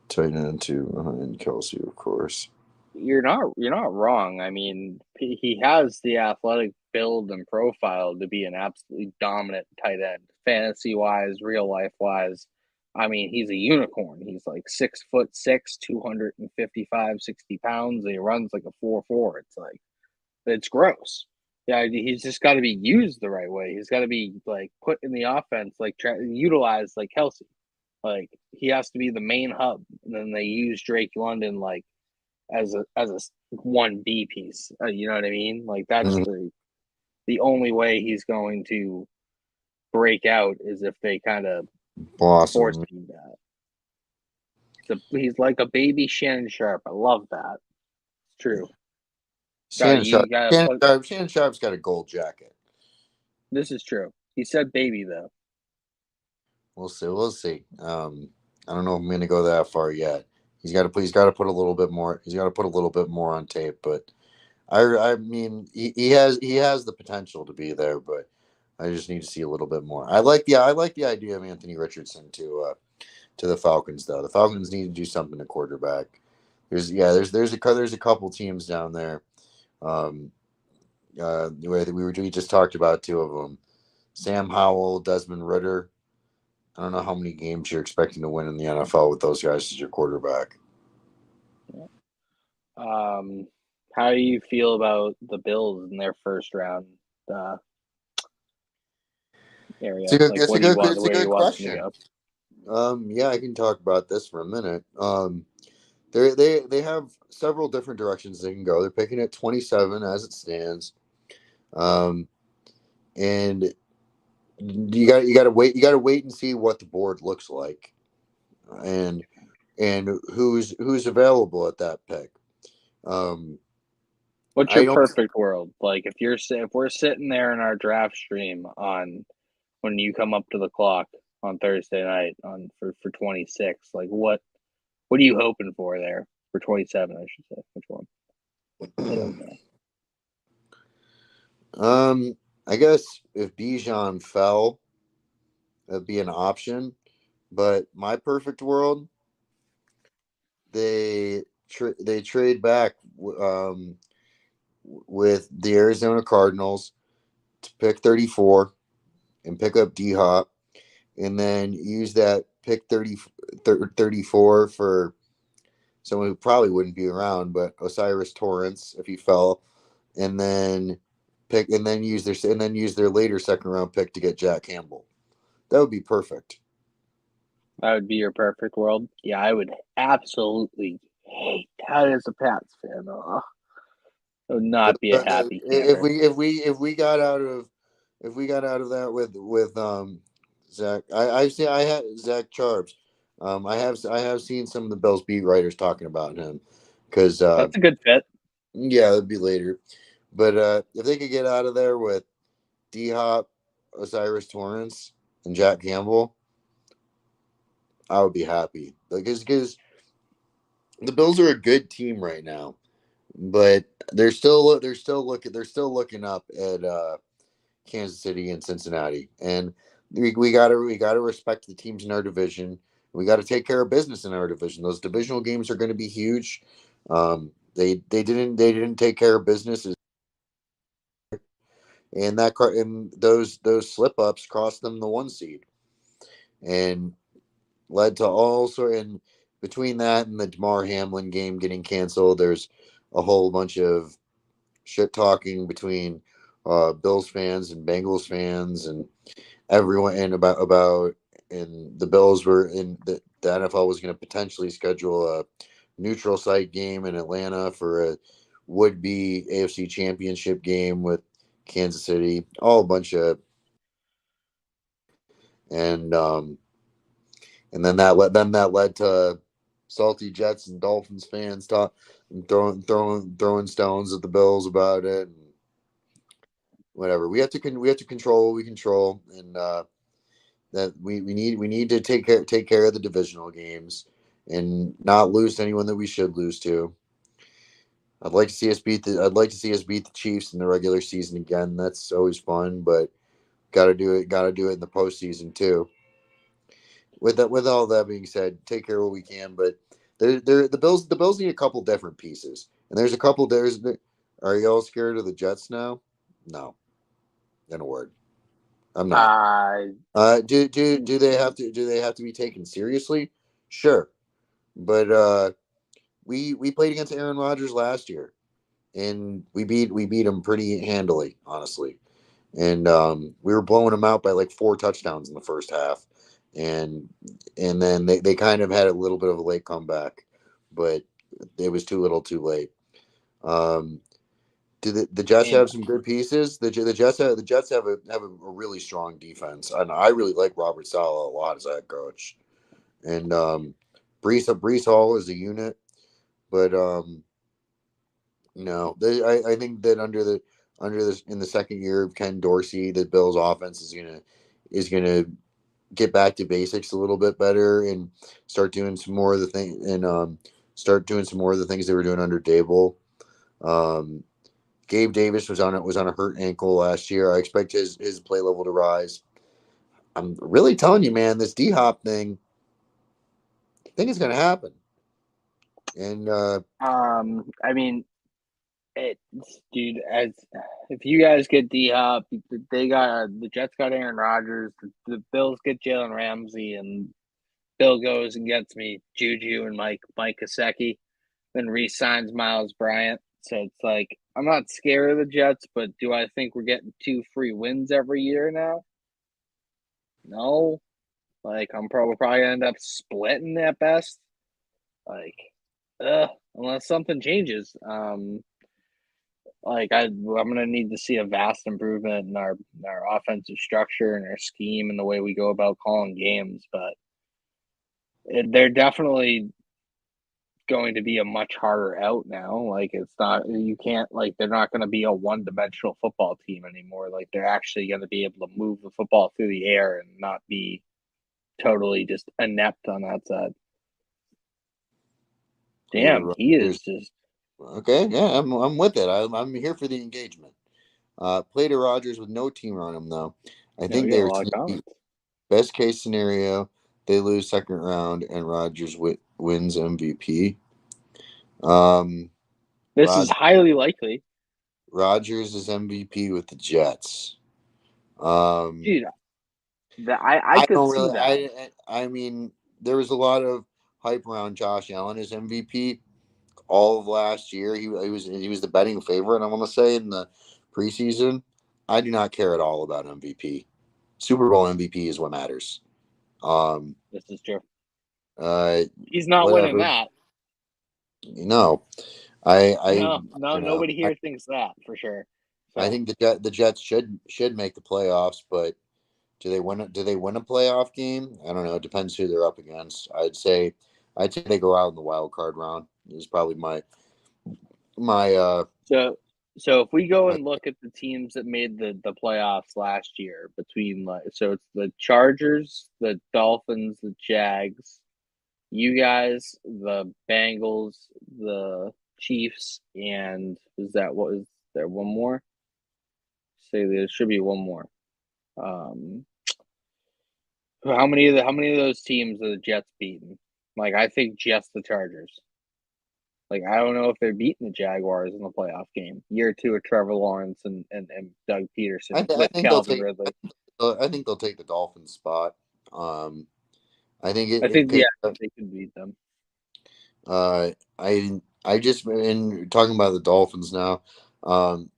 tight end two behind Kelsey, of course. You're not wrong. I mean, he has the athletic build and profile to be an absolutely dominant tight end, fantasy wise, real life wise. I mean, he's a unicorn. He's like 6'6", 255, 60 pounds. And he runs like a 4.4. It's gross. Yeah, he's just got to be used the right way. He's got to be like put in the offense, like utilized like Kelsey. Like he has to be the main hub, and then they use Drake London like as a 1B piece. You know what I mean? Like that's Mhm. the only way he's going to break out is if they kind of force Blossom. feed that. He's like a baby Shannon Sharp. I love that. It's true. Got you. Got to put. Shannon Sharp's got a gold jacket. This is true. He said baby though. We'll see. We'll see. I don't know if I'm going to go that far yet. He's got to put a little bit more. He's got to put a little bit more on tape. But I mean, he has the potential to be there, but I just need to see a little bit more. I like the idea of Anthony Richardson to the Falcons though. The Falcons need to do something to quarterback. There's a couple teams down there. We just talked about two of them. Sam Howell, Desmond Ritter. I don't know how many games you're expecting to win in the NFL with those guys as your quarterback. How do you feel about the Bills in their first round area? Like, what do you want? It's a Where you good want them to question. go? Yeah, I can talk about this for a minute. They have several different directions they can go. They're picking at 27 as it stands, and you got to wait and see what the board looks like, and who's available at that pick. What's I your don't. perfect world? Like, if we're sitting there in our draft stream on when you come up to the clock on Thursday night for 26, like what are you hoping for there for 27? I should say which one? I don't know. I guess if Bijan fell, that'd be an option. But my perfect world, they trade back with the Arizona Cardinals to pick 34 and pick up D Hop, and then use that pick 34 for someone who probably wouldn't be around, but Osiris Torrance if he fell, and then use their later second round pick to get Jack Campbell. That would be perfect. That would be your perfect world. Yeah, I would absolutely hate that as a Pats fan. I would But not be a happy camper. if we got out of that with Zach, I had Zach Charbs. I have seen some of the Bills beat writers talking about him because That's a good fit. yeah, it'd be later. But if they could get out of there with D Hop, Osiris Torrance, and Jack Campbell, I would be happy. Because the Bills are a good team right now, but they're still looking up at Kansas City and Cincinnati, and we gotta respect the teams in our division. We got to take care of business in our division. Those divisional games are going to be huge. They didn't take care of business, and those slip ups cost them the one seed, and led to also and between that and the Damar Hamlin game getting canceled, there's a whole bunch of shit talking between Bills fans and Bengals fans and everyone and about and the Bills were in the NFL was going to potentially schedule a neutral site game in Atlanta for a would be AFC championship game with Kansas City, all a bunch of, and um, and then that led to salty Jets and Dolphins fans talk and throwing stones at the Bills about it. And whatever, we have to control what we control, and that we need to take care of the divisional games and not lose to anyone that we should lose to. I'd like to see us beat the Chiefs in the regular season again. That's always fun, but got to do it in the postseason too. With all that being said, take care of what we can, but the Bills need a couple different pieces. And there's a couple are you all scared of the Jets now? No, in a word. I'm not. Uh, Do they have to be taken seriously? Sure. But we played against Aaron Rodgers last year, and we beat him pretty handily, honestly. And we were blowing him out by like 4 touchdowns in the first half, and then they kind of had a little bit of a late comeback, but it was too little, too late. Um, do the I Jets mean, have some good pieces? The Jets have a really strong defense, and I really like Robert Saleh a lot as head coach. And Brees Hall is a unit, but no, I think that under the in the second year of Ken Dorsey, the Bills' offense is gonna get back to basics a little bit better and start doing some more of the thing and start doing some more of the things they were doing under Dable. Um, Gabe Davis was on a hurt ankle last year. I expect his play level to rise. I'm really telling you, man, this D Hop thing, I think it's gonna happen. And I mean, dude. As if you guys get D Hop, they got the Jets got Aaron Rodgers. The Bills get Jalen Ramsey, and Bill goes and gets me Juju and Mike Gesicki, then re-signs Miles Bryant. So it's like I'm not scared of the Jets, but do I think we're getting 2 free wins every year now? No. Like I'm probably gonna end up splitting at best. Like, unless something changes. I'm gonna need to see a vast improvement in our offensive structure and our scheme and the way we go about calling games. But they're definitely going to be a much harder out now. Like it's not you can't like they're not going to be a one-dimensional football team anymore. Like they're actually going to be able to move the football through the air and not be totally just inept on that side. Damn, Player he is Rodgers. just Okay, yeah, I'm with it. I'm here for the engagement. Play to Rodgers with no team on him though. I we think got a they're lot of comments. best case scenario. They lose second round and Rodgers wins MVP. Um, This is Rod highly likely, Rodgers is MVP with the Jets. Um, dude. That I I could don't see really. that. I mean, there was a lot of hype around Josh Allen as MVP all of last year. He was the betting favorite. I want to say in the preseason. I do not care at all about MVP. Super Bowl MVP is what matters. Um, This is true. uh, He's not winning whatever. that. No, I, I, No, no, you know, nobody here thinks that for sure. I So think the Jets should make the playoffs, but do they win a playoff game? I don't know. It depends who they're up against. I'd say they go out in the wild card round. Is probably my. So, if we go and look at the teams that made the playoffs last year, between like, so it's the Chargers, the Dolphins, the Jags, you guys, the Bengals, the Chiefs, and is there one more? Say there should be one more. Um, how many of those teams are the Jets beaten? Like I think just the Chargers. Like I don't know if they're beating the Jaguars in the playoff game. Year two of Trevor Lawrence and Doug Peterson I with think they'll Calvin take. Ridley. I think they'll take the Dolphins spot. I think I it think yeah, because they could beat them. uh, I just in talking about the Dolphins now. Um,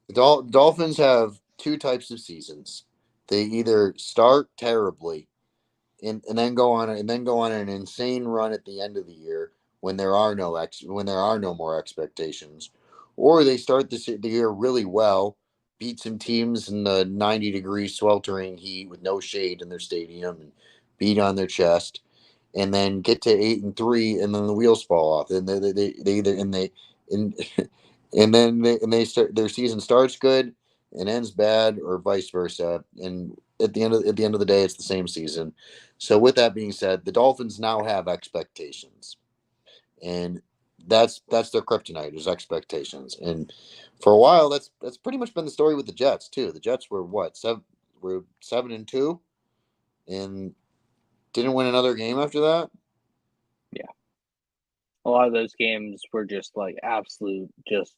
the Dolphins have two types of seasons. They either start terribly and then go on an insane run at the end of the year when there are no more expectations, or they start the year really well, beat some teams in the 90-degree sweltering heat with no shade in their stadium, and beat on their chest, and then get to 8-3, and then the wheels fall off, and they either and and they start their season starts good and ends bad, or vice versa, and at the end of the day, it's the same season. So with that being said, the Dolphins now have expectations, and that's their kryptonite is expectations. And for a while, that's pretty much been the story with the Jets too. The Jets were what were 7-2, and didn't win another game after that. Yeah, a lot of those games were just like absolute, just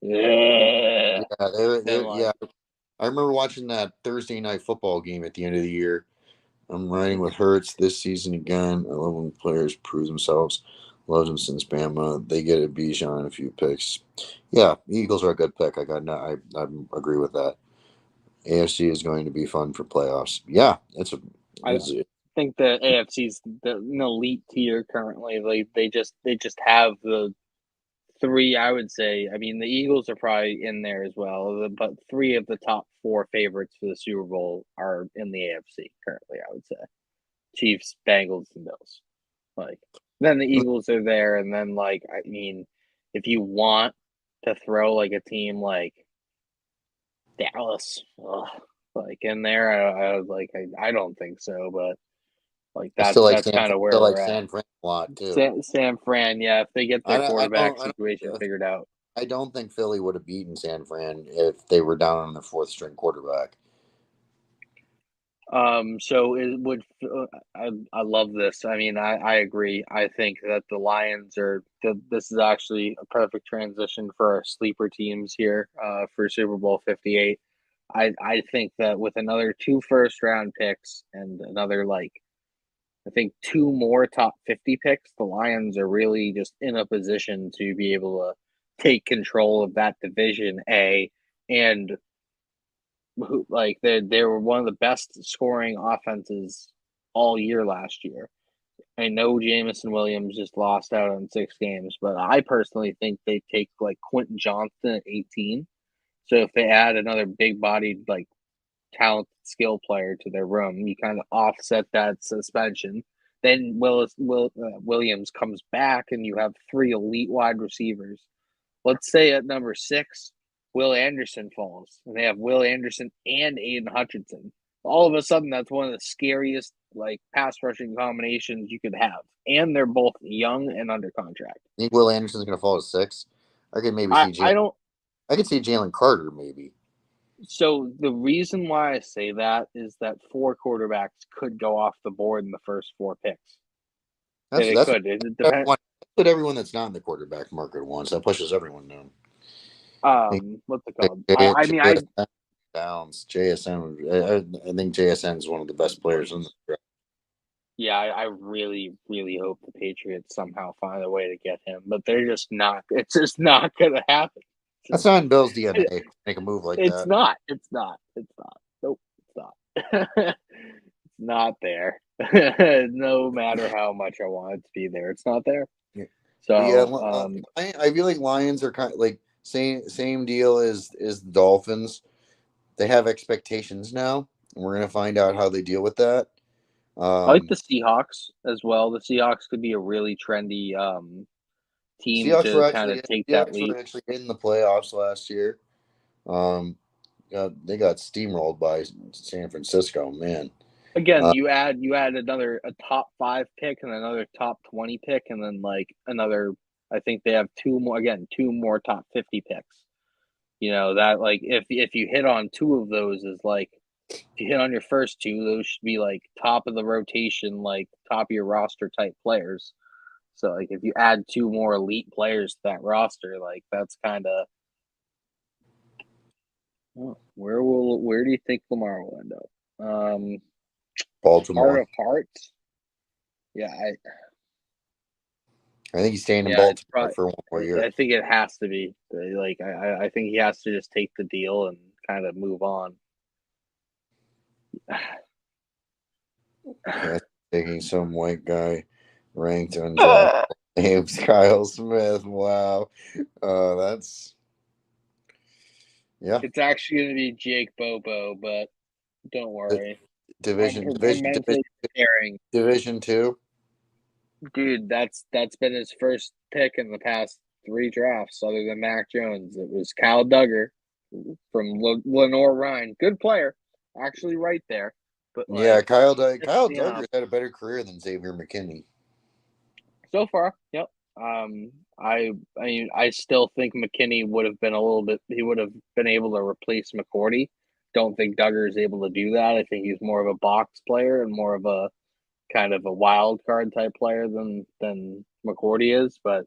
Yeah, and yeah. like I remember watching that Thursday night football game at the end of the year. I'm riding with Hurts this season again. I love when players prove themselves. Loved him since Bama. They get a Bijan and a few picks. Yeah, Eagles are a good pick. I agree with that. AFC is going to be fun for playoffs. Yeah, I it's a think the AFC's an elite tier currently. Like they just have the three. I would say. I mean, the Eagles are probably in there as well, but three of the top four favorites for the Super Bowl are in the AFC currently. I would say Chiefs, Bengals, and Bills. Like then the Eagles are there, and then like I mean, if you want to throw like a team like Dallas, like in there, I don't think so, but like I still like that's kind of where still we're like at. San Fran a lot too. San Fran, yeah, if they get their quarterback I don't situation figured out. I don't think Philly would have beaten San Fran if they were down on their fourth string quarterback. So it would I love this. I mean, I agree. I think that the Lions are this is actually a perfect transition for our sleeper teams here for Super Bowl 58. I think that with another two first round picks and another like I think two more top 50 picks, the Lions are really just in a position to be able to take control of that division A and like they were one of the best scoring offenses all year last year. I know Jamison Williams just lost out on 6 games, but I personally think they take like Quentin Johnston at 18. So if they add another big bodied like talented skill player to their room, you kind of offset that suspension. Then Williams comes back, and you have three elite wide receivers. Let's say at number 6, Will Anderson falls, and they have Will Anderson and Aiden Hutchinson. All of a sudden, that's one of the scariest like pass rushing combinations you could have, and they're both young and under contract. I think Will Anderson's going to fall to 6. I could maybe I see I don't. I could see Jalen Carter maybe. So the reason why I say that is that 4 quarterbacks could go off the board in the first 4 picks. That's It that's could. It depends. everyone, that's what everyone that's not in the quarterback market wants. That pushes everyone down. What's it called? I mean, I JSN Downs, JSN. I think JSN is one of the best players in the draft. yeah, I really, really hope the Patriots somehow find a way to get him, but they're just not. It's just not going to happen. That's not in Bill's DNA to make a move like It's that. not. It's not. It's not. Nope. It's not. It's not there. No matter how much I want it to be there, it's not there. Yeah. But yeah, So, I feel like Lions are kind of like same deal as the Dolphins. They have expectations now, and we're gonna find out how they deal with that. I like Um, the Seahawks as well. The Seahawks could be a really trendy team to kind of take that Seahawks were leap. actually in the playoffs last year. Um, they got steamrolled by San Francisco. Man, Again, uh, you add another a top 5 pick and another top 20 pick, and then like another. I think they have two more top 50 picks. You know that like if you hit on two of those is like if you hit on your first two, those should be like top of the rotation, like top of your roster type players. So like if you add two more elite players to that roster, like that's kind of where do you think Lamar will end up? Heart Baltimore. of hearts, yeah, I think he's staying in yeah, it's Baltimore probably. for one more year. I think it has to be like I think he has to just take the deal and kind of move on. Yeah, taking some white guy ranked undrafted Ames Kyle Smith. Wow. That's yeah. It's actually going to be Jake Bobo, but don't D- worry. Division I'm division division mentally preparing. Division two. Dude, that's been his first pick in the past 3 drafts, other than Mac Jones. It was Kyle Duggar from Lenore Ryan. Good player, actually, right there. But Yeah, like, Kyle you know, Duggar's had a better career than Xavier McKinney. so far, yep. I still think McKinney would have been a little bit. He would have been able to replace McCourty. Don't think Duggar is able to do that. I think he's more of a box player and more of a kind of a wild card type player than McCourty is. But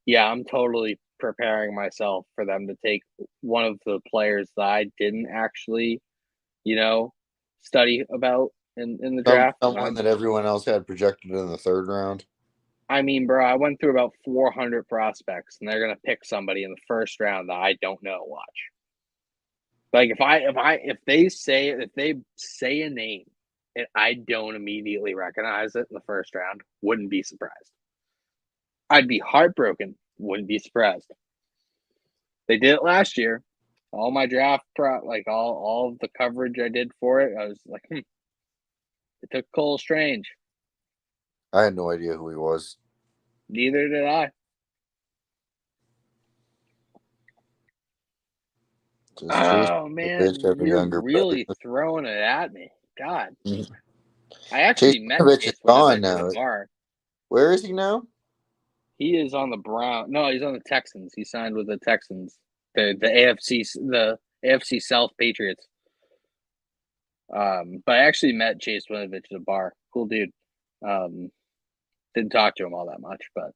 yeah, I'm totally preparing myself for them to take one of the players that I didn't actually, you know, study about in the draft. And Someone that everyone else had projected in the third round. I mean, bro, I went through about 400 prospects, and they're gonna pick somebody in the first round that I don't know. Watch, like if they say a name and I don't immediately recognize it in the first round, wouldn't be surprised. I'd be heartbroken. Wouldn't be surprised. They did it last year. All my draft like all of the coverage I did for it, I was like, it took Cole Strange. I had no idea who he was. Neither did I. Just chase Oh the bitch, man, have a you're younger brother. really throwing it at me. God, I Chase actually met Winovich is Chase gone Winovich at a now. bar. Where is he now? He is on the Brown. No, he's on the Texans. He signed with the Texans. The AFC South Patriots. But I actually met Chase Winovich at a bar. Cool dude. Um, didn't talk to him all that much, but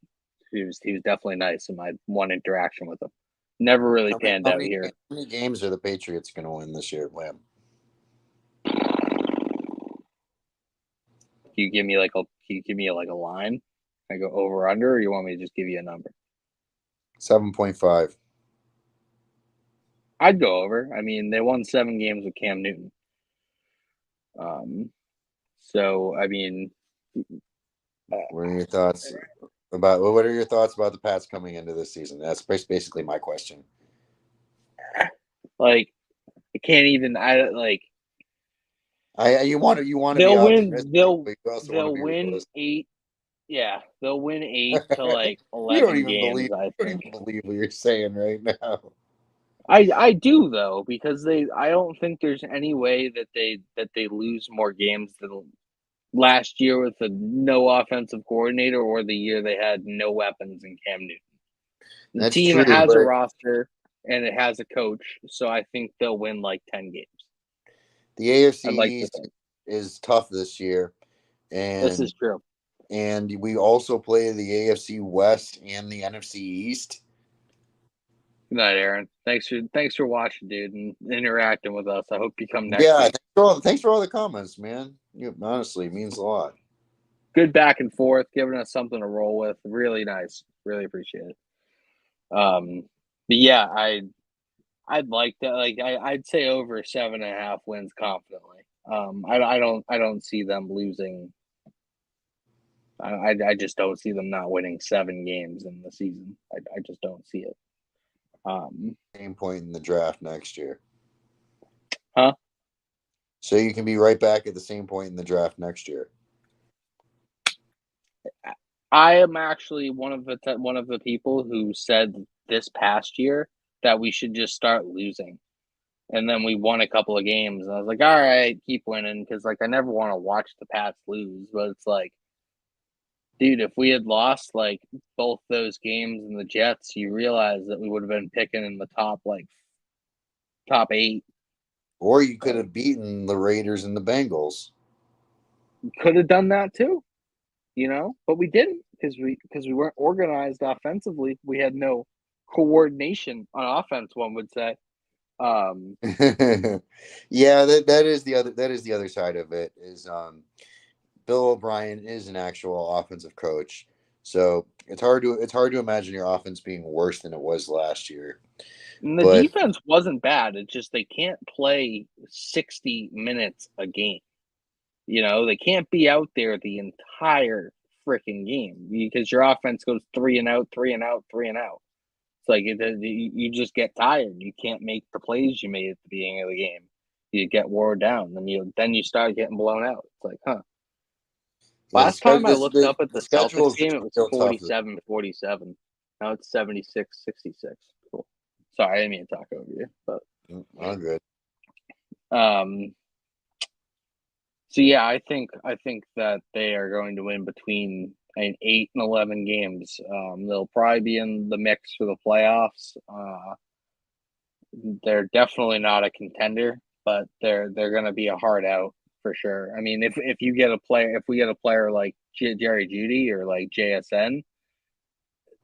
he was definitely nice in my one interaction with him. Never really How many, panned how out many, here. how many games are the Patriots going to win this year, Lamb? Can you give me like a line? I go over under, or you want me to just give you a number? 7.5. I'd go over. I mean, they won 7 games with Cam Newton. So I mean, What are your thoughts what are your thoughts about the Pats coming into this season? That's basically my question. like I can't even. I like You want to be they'll win. optimistic, but you also want to They'll be win realistic. 8. Yeah, they'll win 8 to 11 games. I You don't think. even believe what you're saying right now. I do though, because I don't think there's any way that they lose more games than last year with a no offensive coordinator, or the year they had no weapons in Cam Newton. The That's team true, has a but roster and it has a coach, so I think they'll win like 10 games. the AFC I'd like to East think is tough this year, this is and true. we also play the AFC West and the NFC East. Good night, Aaron. Thanks for watching, dude, and interacting with us. I hope you come next Yeah, week. thanks for all the comments, man. Honestly, it means a lot. Good back and forth, giving us something to roll with. Really nice. Really appreciate it. But yeah, I'd like that. Like I'd say over 7.5 wins confidently. I don't see them losing. I just don't see them not winning 7 games in the season. I just don't see it. Same point in the draft next year. Huh? So you can be right back at the same point in the draft next year. I am actually one of the people who said this past year that we should just start losing. And then we won a couple of games, and I was like, all right, keep winning, because like I never want to watch the Pats lose. But it's like, dude, if we had lost like both those games in the Jets, you realize that we would have been picking in the top 8. Or you could Like, have beaten the Raiders and the Bengals. could have done that too, but we didn't, because we weren't organized offensively. We had no coordination on offense, one would say. Yeah, that is the other side of it is Bill O'Brien is an actual offensive coach. So it's hard to imagine your offense being worse than it was last year. And the But defense wasn't bad. It's just they can't play 60 minutes a game. They can't be out there the entire freaking game because your offense goes 3-and-out, 3-and-out, 3-and-out. It's like you just get tired. You can't make the plays you made at the beginning of the game. You get wore down, and you start getting blown out. It's like, huh. Yeah, Last time I looked up at the the schedule Celtics is game, it was real tough. 47-47. Now it's 76-66. Cool. Sorry, I didn't mean to talk over you, but I'm good. So yeah, I think that they are going to win between 8 and 11 games. They'll probably be in the mix for the playoffs. They're definitely not a contender, but they're going to be a hard out for sure. I mean, if we get a player like Jerry Jeudy or like JSN,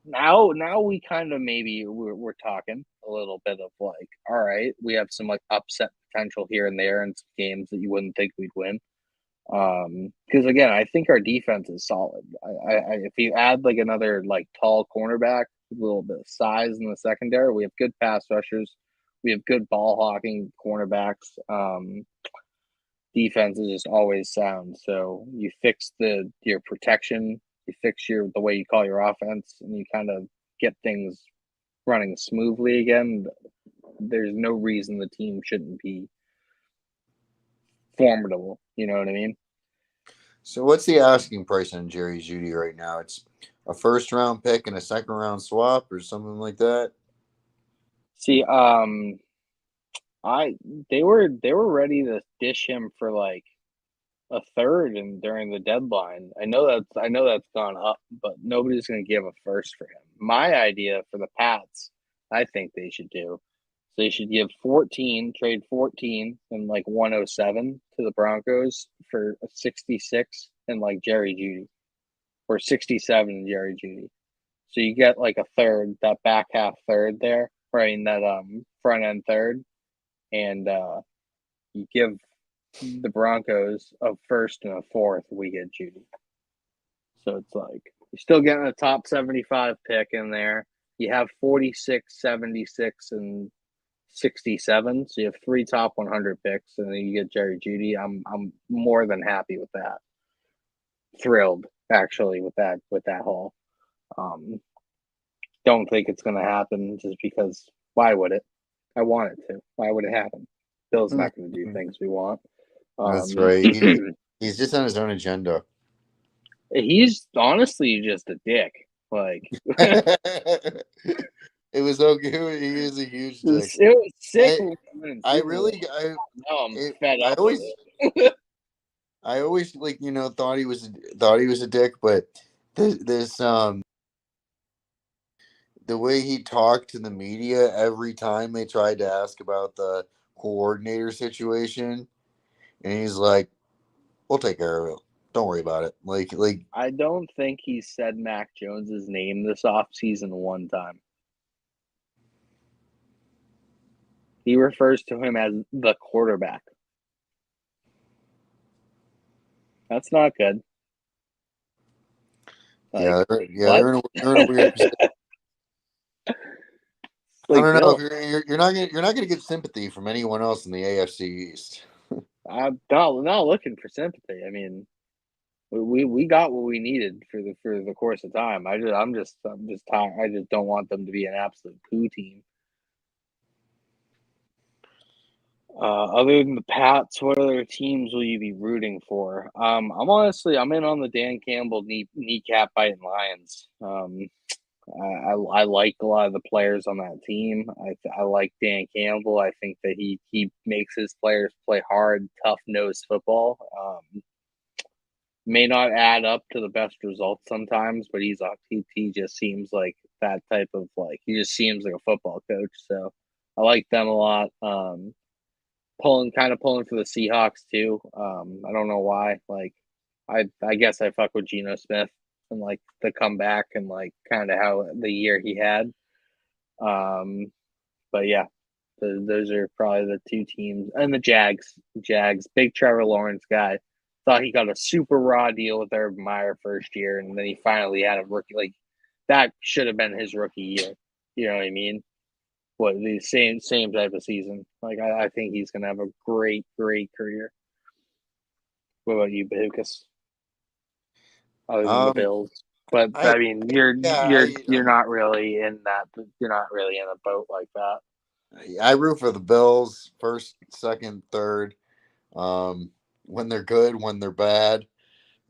now we kind of maybe we're talking a little bit of like, all right, we have some like upset potential here and there in some games that you wouldn't think we'd win. Because again, I think our defense is solid. If you add like another like tall cornerback, a little bit of size in the secondary, we have good pass rushers, we have good ball hawking cornerbacks. Defense is just always sound. So you fix your protection, you fix the way you call your offense, and you kind of get things running smoothly again. There's no reason the team shouldn't be formidable. You know what I mean? So what's the asking price on Jerry Jeudy right now? It's a first round pick and a second round swap or something like that. See, they were ready to dish him for like a third and during the deadline. I know that's gone up, but nobody's going to give a first for him. My idea for the Pats, I think they should do. So they should give 14, trade 14 and like 107 to the Broncos for a 66 and like Jerry Jeudy, or 67 and Jerry Jeudy. So you get like a third, that back half third there, right? In that front end third, and you give the Broncos a first and a fourth. We get Jeudy, so it's like you're still getting a top 75 pick in there. You have 46, 76, and 67. So you have 3 top 100 picks, and then you get Jerry Jeudy. I'm more than happy with that. Thrilled actually with that haul. Don't think it's going to happen just because why would it? I want it to. Why would it happen? Bill's not going to do things we want. That's right. He's just on his own agenda. He's honestly just a dick. Like it was okay. He is a huge dick. It was sick. I really, now I'm fed up with it. I always like thought he was a dick, but this the way he talked to the media every time they tried to ask about the coordinator situation, and he's like, "We'll take care of it. Don't worry about it." Like I don't think he said Mac Jones's name this offseason one time. He refers to him as the quarterback. That's not good. Like, they're in a weird position. I don't know if you're not gonna get sympathy from anyone else in the AFC East. I'm not looking for sympathy. I mean, we got what we needed for the course of time. I'm just tired. I just don't want them to be an absolute poo team. Other than the Pats, what other teams will you be rooting for? I'm in on the Dan Campbell kneecap biting Lions. I like a lot of the players on that team. I like Dan Campbell. I think that he makes his players play hard, tough nosed football. May not add up to the best results sometimes, but he just seems like that type of he just seems like a football coach. So I like them a lot. Pulling for the Seahawks too. I don't know why. I guess I fuck with Geno Smith and the comeback and kind of how the year he had. But yeah, those are probably the two teams. And the Jags, big Trevor Lawrence guy. Thought he got a super raw deal with Urban Meyer first year, and then he finally had a rookie. That should have been his rookie year. You know what I mean? What the same type of season. I think he's gonna have a great career. What about you, Lucas? other than the Um, Bills. But I I mean, you're yeah, you're you're not really in that. You're not really in a boat like that. I root for the Bills first, second, third. Um, when they're good, when they're bad,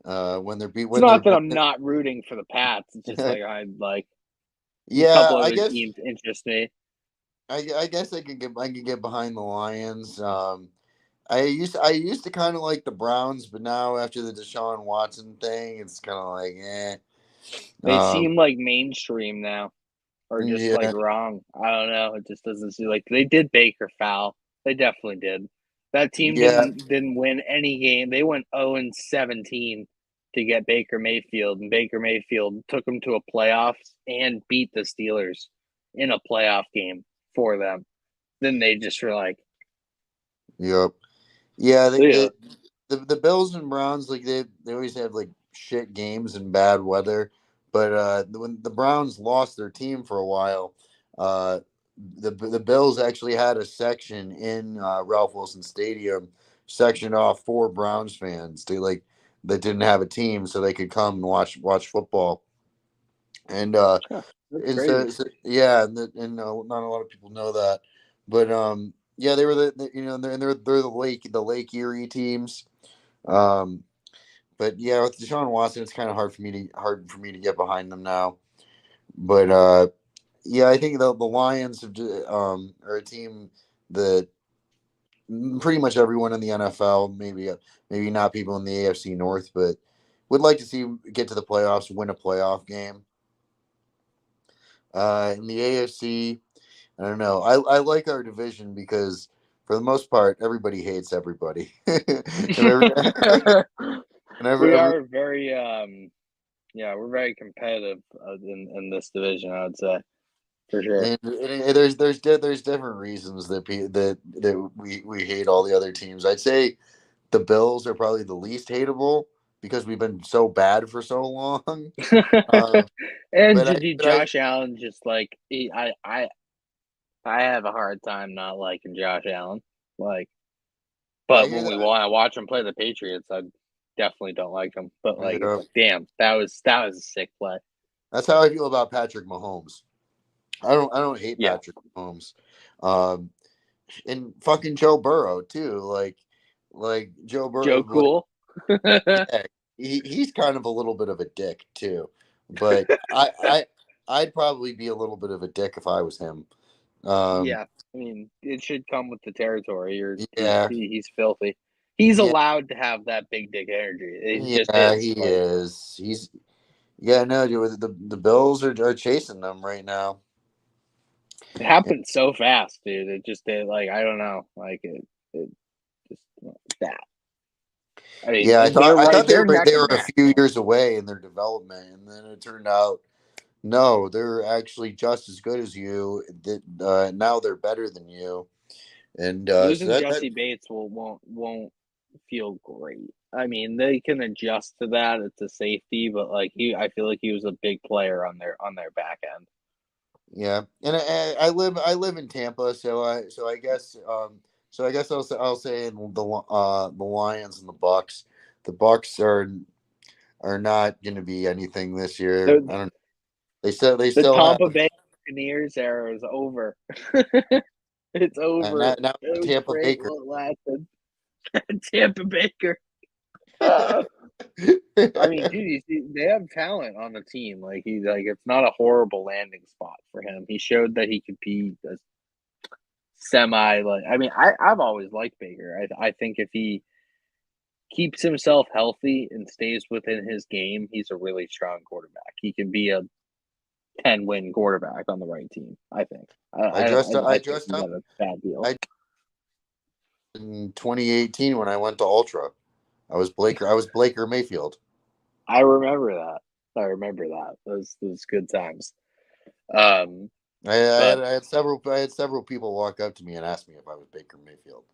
when they're beat, It's not that I'm not rooting for the Pats. It's just like I like a yeah, couple I other guess teams interest me. I guess I could get behind the Lions. I used to kind of like the Browns, but now after the Deshaun Watson thing, it's kind of like eh. They Um, seem like mainstream now, or just like yeah, wrong. I don't know. It just doesn't seem like they did Baker foul. They definitely did. That team yeah, didn't win any game. They went 0-17 to get Baker Mayfield, and Baker Mayfield took them to a playoffs and beat the Steelers in a playoff game for them. Then they just were like, yep, yeah. yeah. The Bills and Browns like they always have like shit games and bad weather, but when the Browns lost their team for a while, uh, the Bills actually had a section in Ralph Wilson Stadium sectioned off for Browns fans. They like that didn't have a team, so they could come and watch football. And Huh, that's and crazy. yeah, not a lot of people know that, but yeah, they were they're the Lake Erie teams. Um, but yeah, with Deshaun Watson, it's kind of hard for me to get behind them now. But yeah, I think the Lions are a team that pretty much everyone in the NFL, maybe not people in the AFC North, but would like to see get to the playoffs, win a playoff game. In the AFC, I don't know. I like our division because for the most part, everybody hates everybody. and every, and We every are very yeah, we're very competitive in this division, I would say, for sure. and there's different reasons that we hate all the other teams. I'd say the Bills are probably the least hateable because we've been so bad for so long. Uh, And but I did but I Josh Allen just like I have a hard time not liking Josh Allen. Like, I but hear when we that. want to watch him play the Patriots, I definitely don't like him. But like, it's Yeah, like, damn, that was a sick play. that's how I feel about Patrick Mahomes. I don't hate Yeah, Patrick Mahomes. Um, and fucking Joe Burrow too. Like Joe Burrow. Joe Cool. Yeah, he's kind of a little bit of a dick too. But I'd probably be a little bit of a dick if I was him. Um, Yeah, I mean, it should come with the territory. yeah, He's filthy. He's yeah, allowed to have that big dick energy. It just yeah. is He like is. He's yeah. No, dude, the Bills are chasing them right now. it happened so fast, dude. It just did like I don't know, like it just that. I mean, Yeah, they're I thought right. They're neck they and were a neck. few years away in their development, and then it turned out no, they're actually just as good as you. That now they're better than you, and so Losing that Jesse Bates won't feel great. I mean, they can adjust to that. It's a safety, but like I feel like he was a big player on their back end. yeah. And I live in Tampa, so I guess I'll say the Lions and the Bucks. The Bucks are not going to be anything this year. I The don't. They the still have Tampa Bay Buccaneers era is over. It's over. now It was Tampa great Baker. while it lasted. Tampa Baker. I mean, dude, they have talent on the team. Like he's like, it's not a horrible landing spot for him. He showed that he could be a semi. Like, I mean, I've always liked Baker. I think if he keeps himself healthy and stays within his game, he's a really strong quarterback. He can be a 10-win quarterback on the right team. I think. I I think dressed he up got a bad deal. I in 2018 when I went to Ultra. I was Blaker Mayfield. I remember that. I remember that. Those good times. Um, but I had several people walk up to me and ask me if I was Baker Mayfield.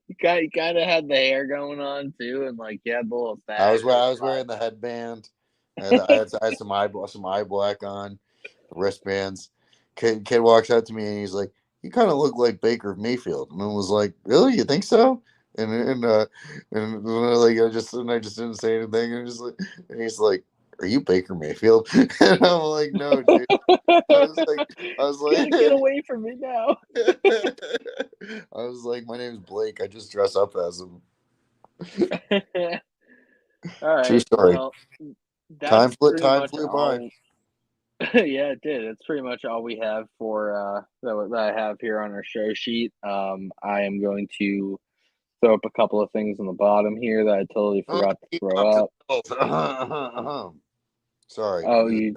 you kind of had the hair going on too, and like you had the little stash. It I was was wearing the headband. I had some eye black on, wristbands. Kid walks up to me and he's like, "You kind of look like Baker Mayfield." And I was like, "Really? You think so?" and like I just didn't say anything, and just like, and he's like, "Are you Baker Mayfield?" And I'm like, "No, dude." I was like, I was like, Get away from me now. I was like, "My name's Blake. I just dress up as him." All True right. story. Well, that's pretty Time much flew by. all. Yeah, it did. That's pretty much all we have for that I have here on our show sheet. I am going to throw up a couple of things on the bottom here that I totally Oh, forgot to he throw hopped to up. the middle. Sorry. Oh, you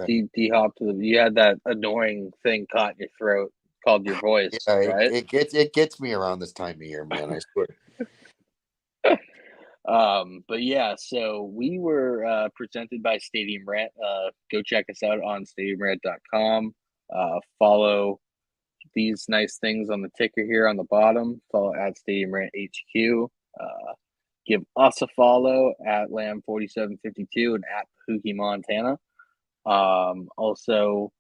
hopped to you had that annoying thing caught in your throat called your voice, Yeah, right? it gets me around this time of year, man. I swear. But yeah, so we were presented by Stadium Rant. Go check us out on StadiumRant.com. Follow these nice things on the ticker here on the bottom. Follow at Stadium Rant HQ. Give us a follow at Lamb4752 and at Pookie Montana. Also,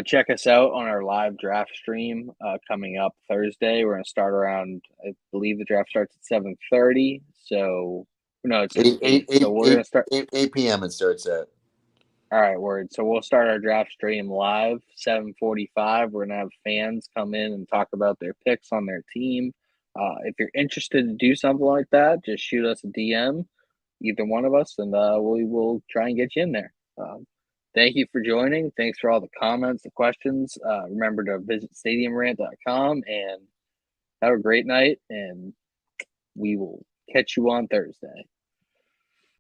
check us out on our live draft stream coming up Thursday. We're going to start around, I believe the draft starts at 7:30. So, no, it says 8. So we're going to start. 8 p.m. it starts at. All right, word. So we'll start our draft stream live 7:45. We're gonna have fans come in and talk about their picks on their team. If you're interested to do something like that, just shoot us a DM, either one of us, and we will try and get you in there. Thank you for joining. Thanks for all the comments, the questions. Remember to visit StadiumRant.com and have a great night. And we will catch you on Thursday.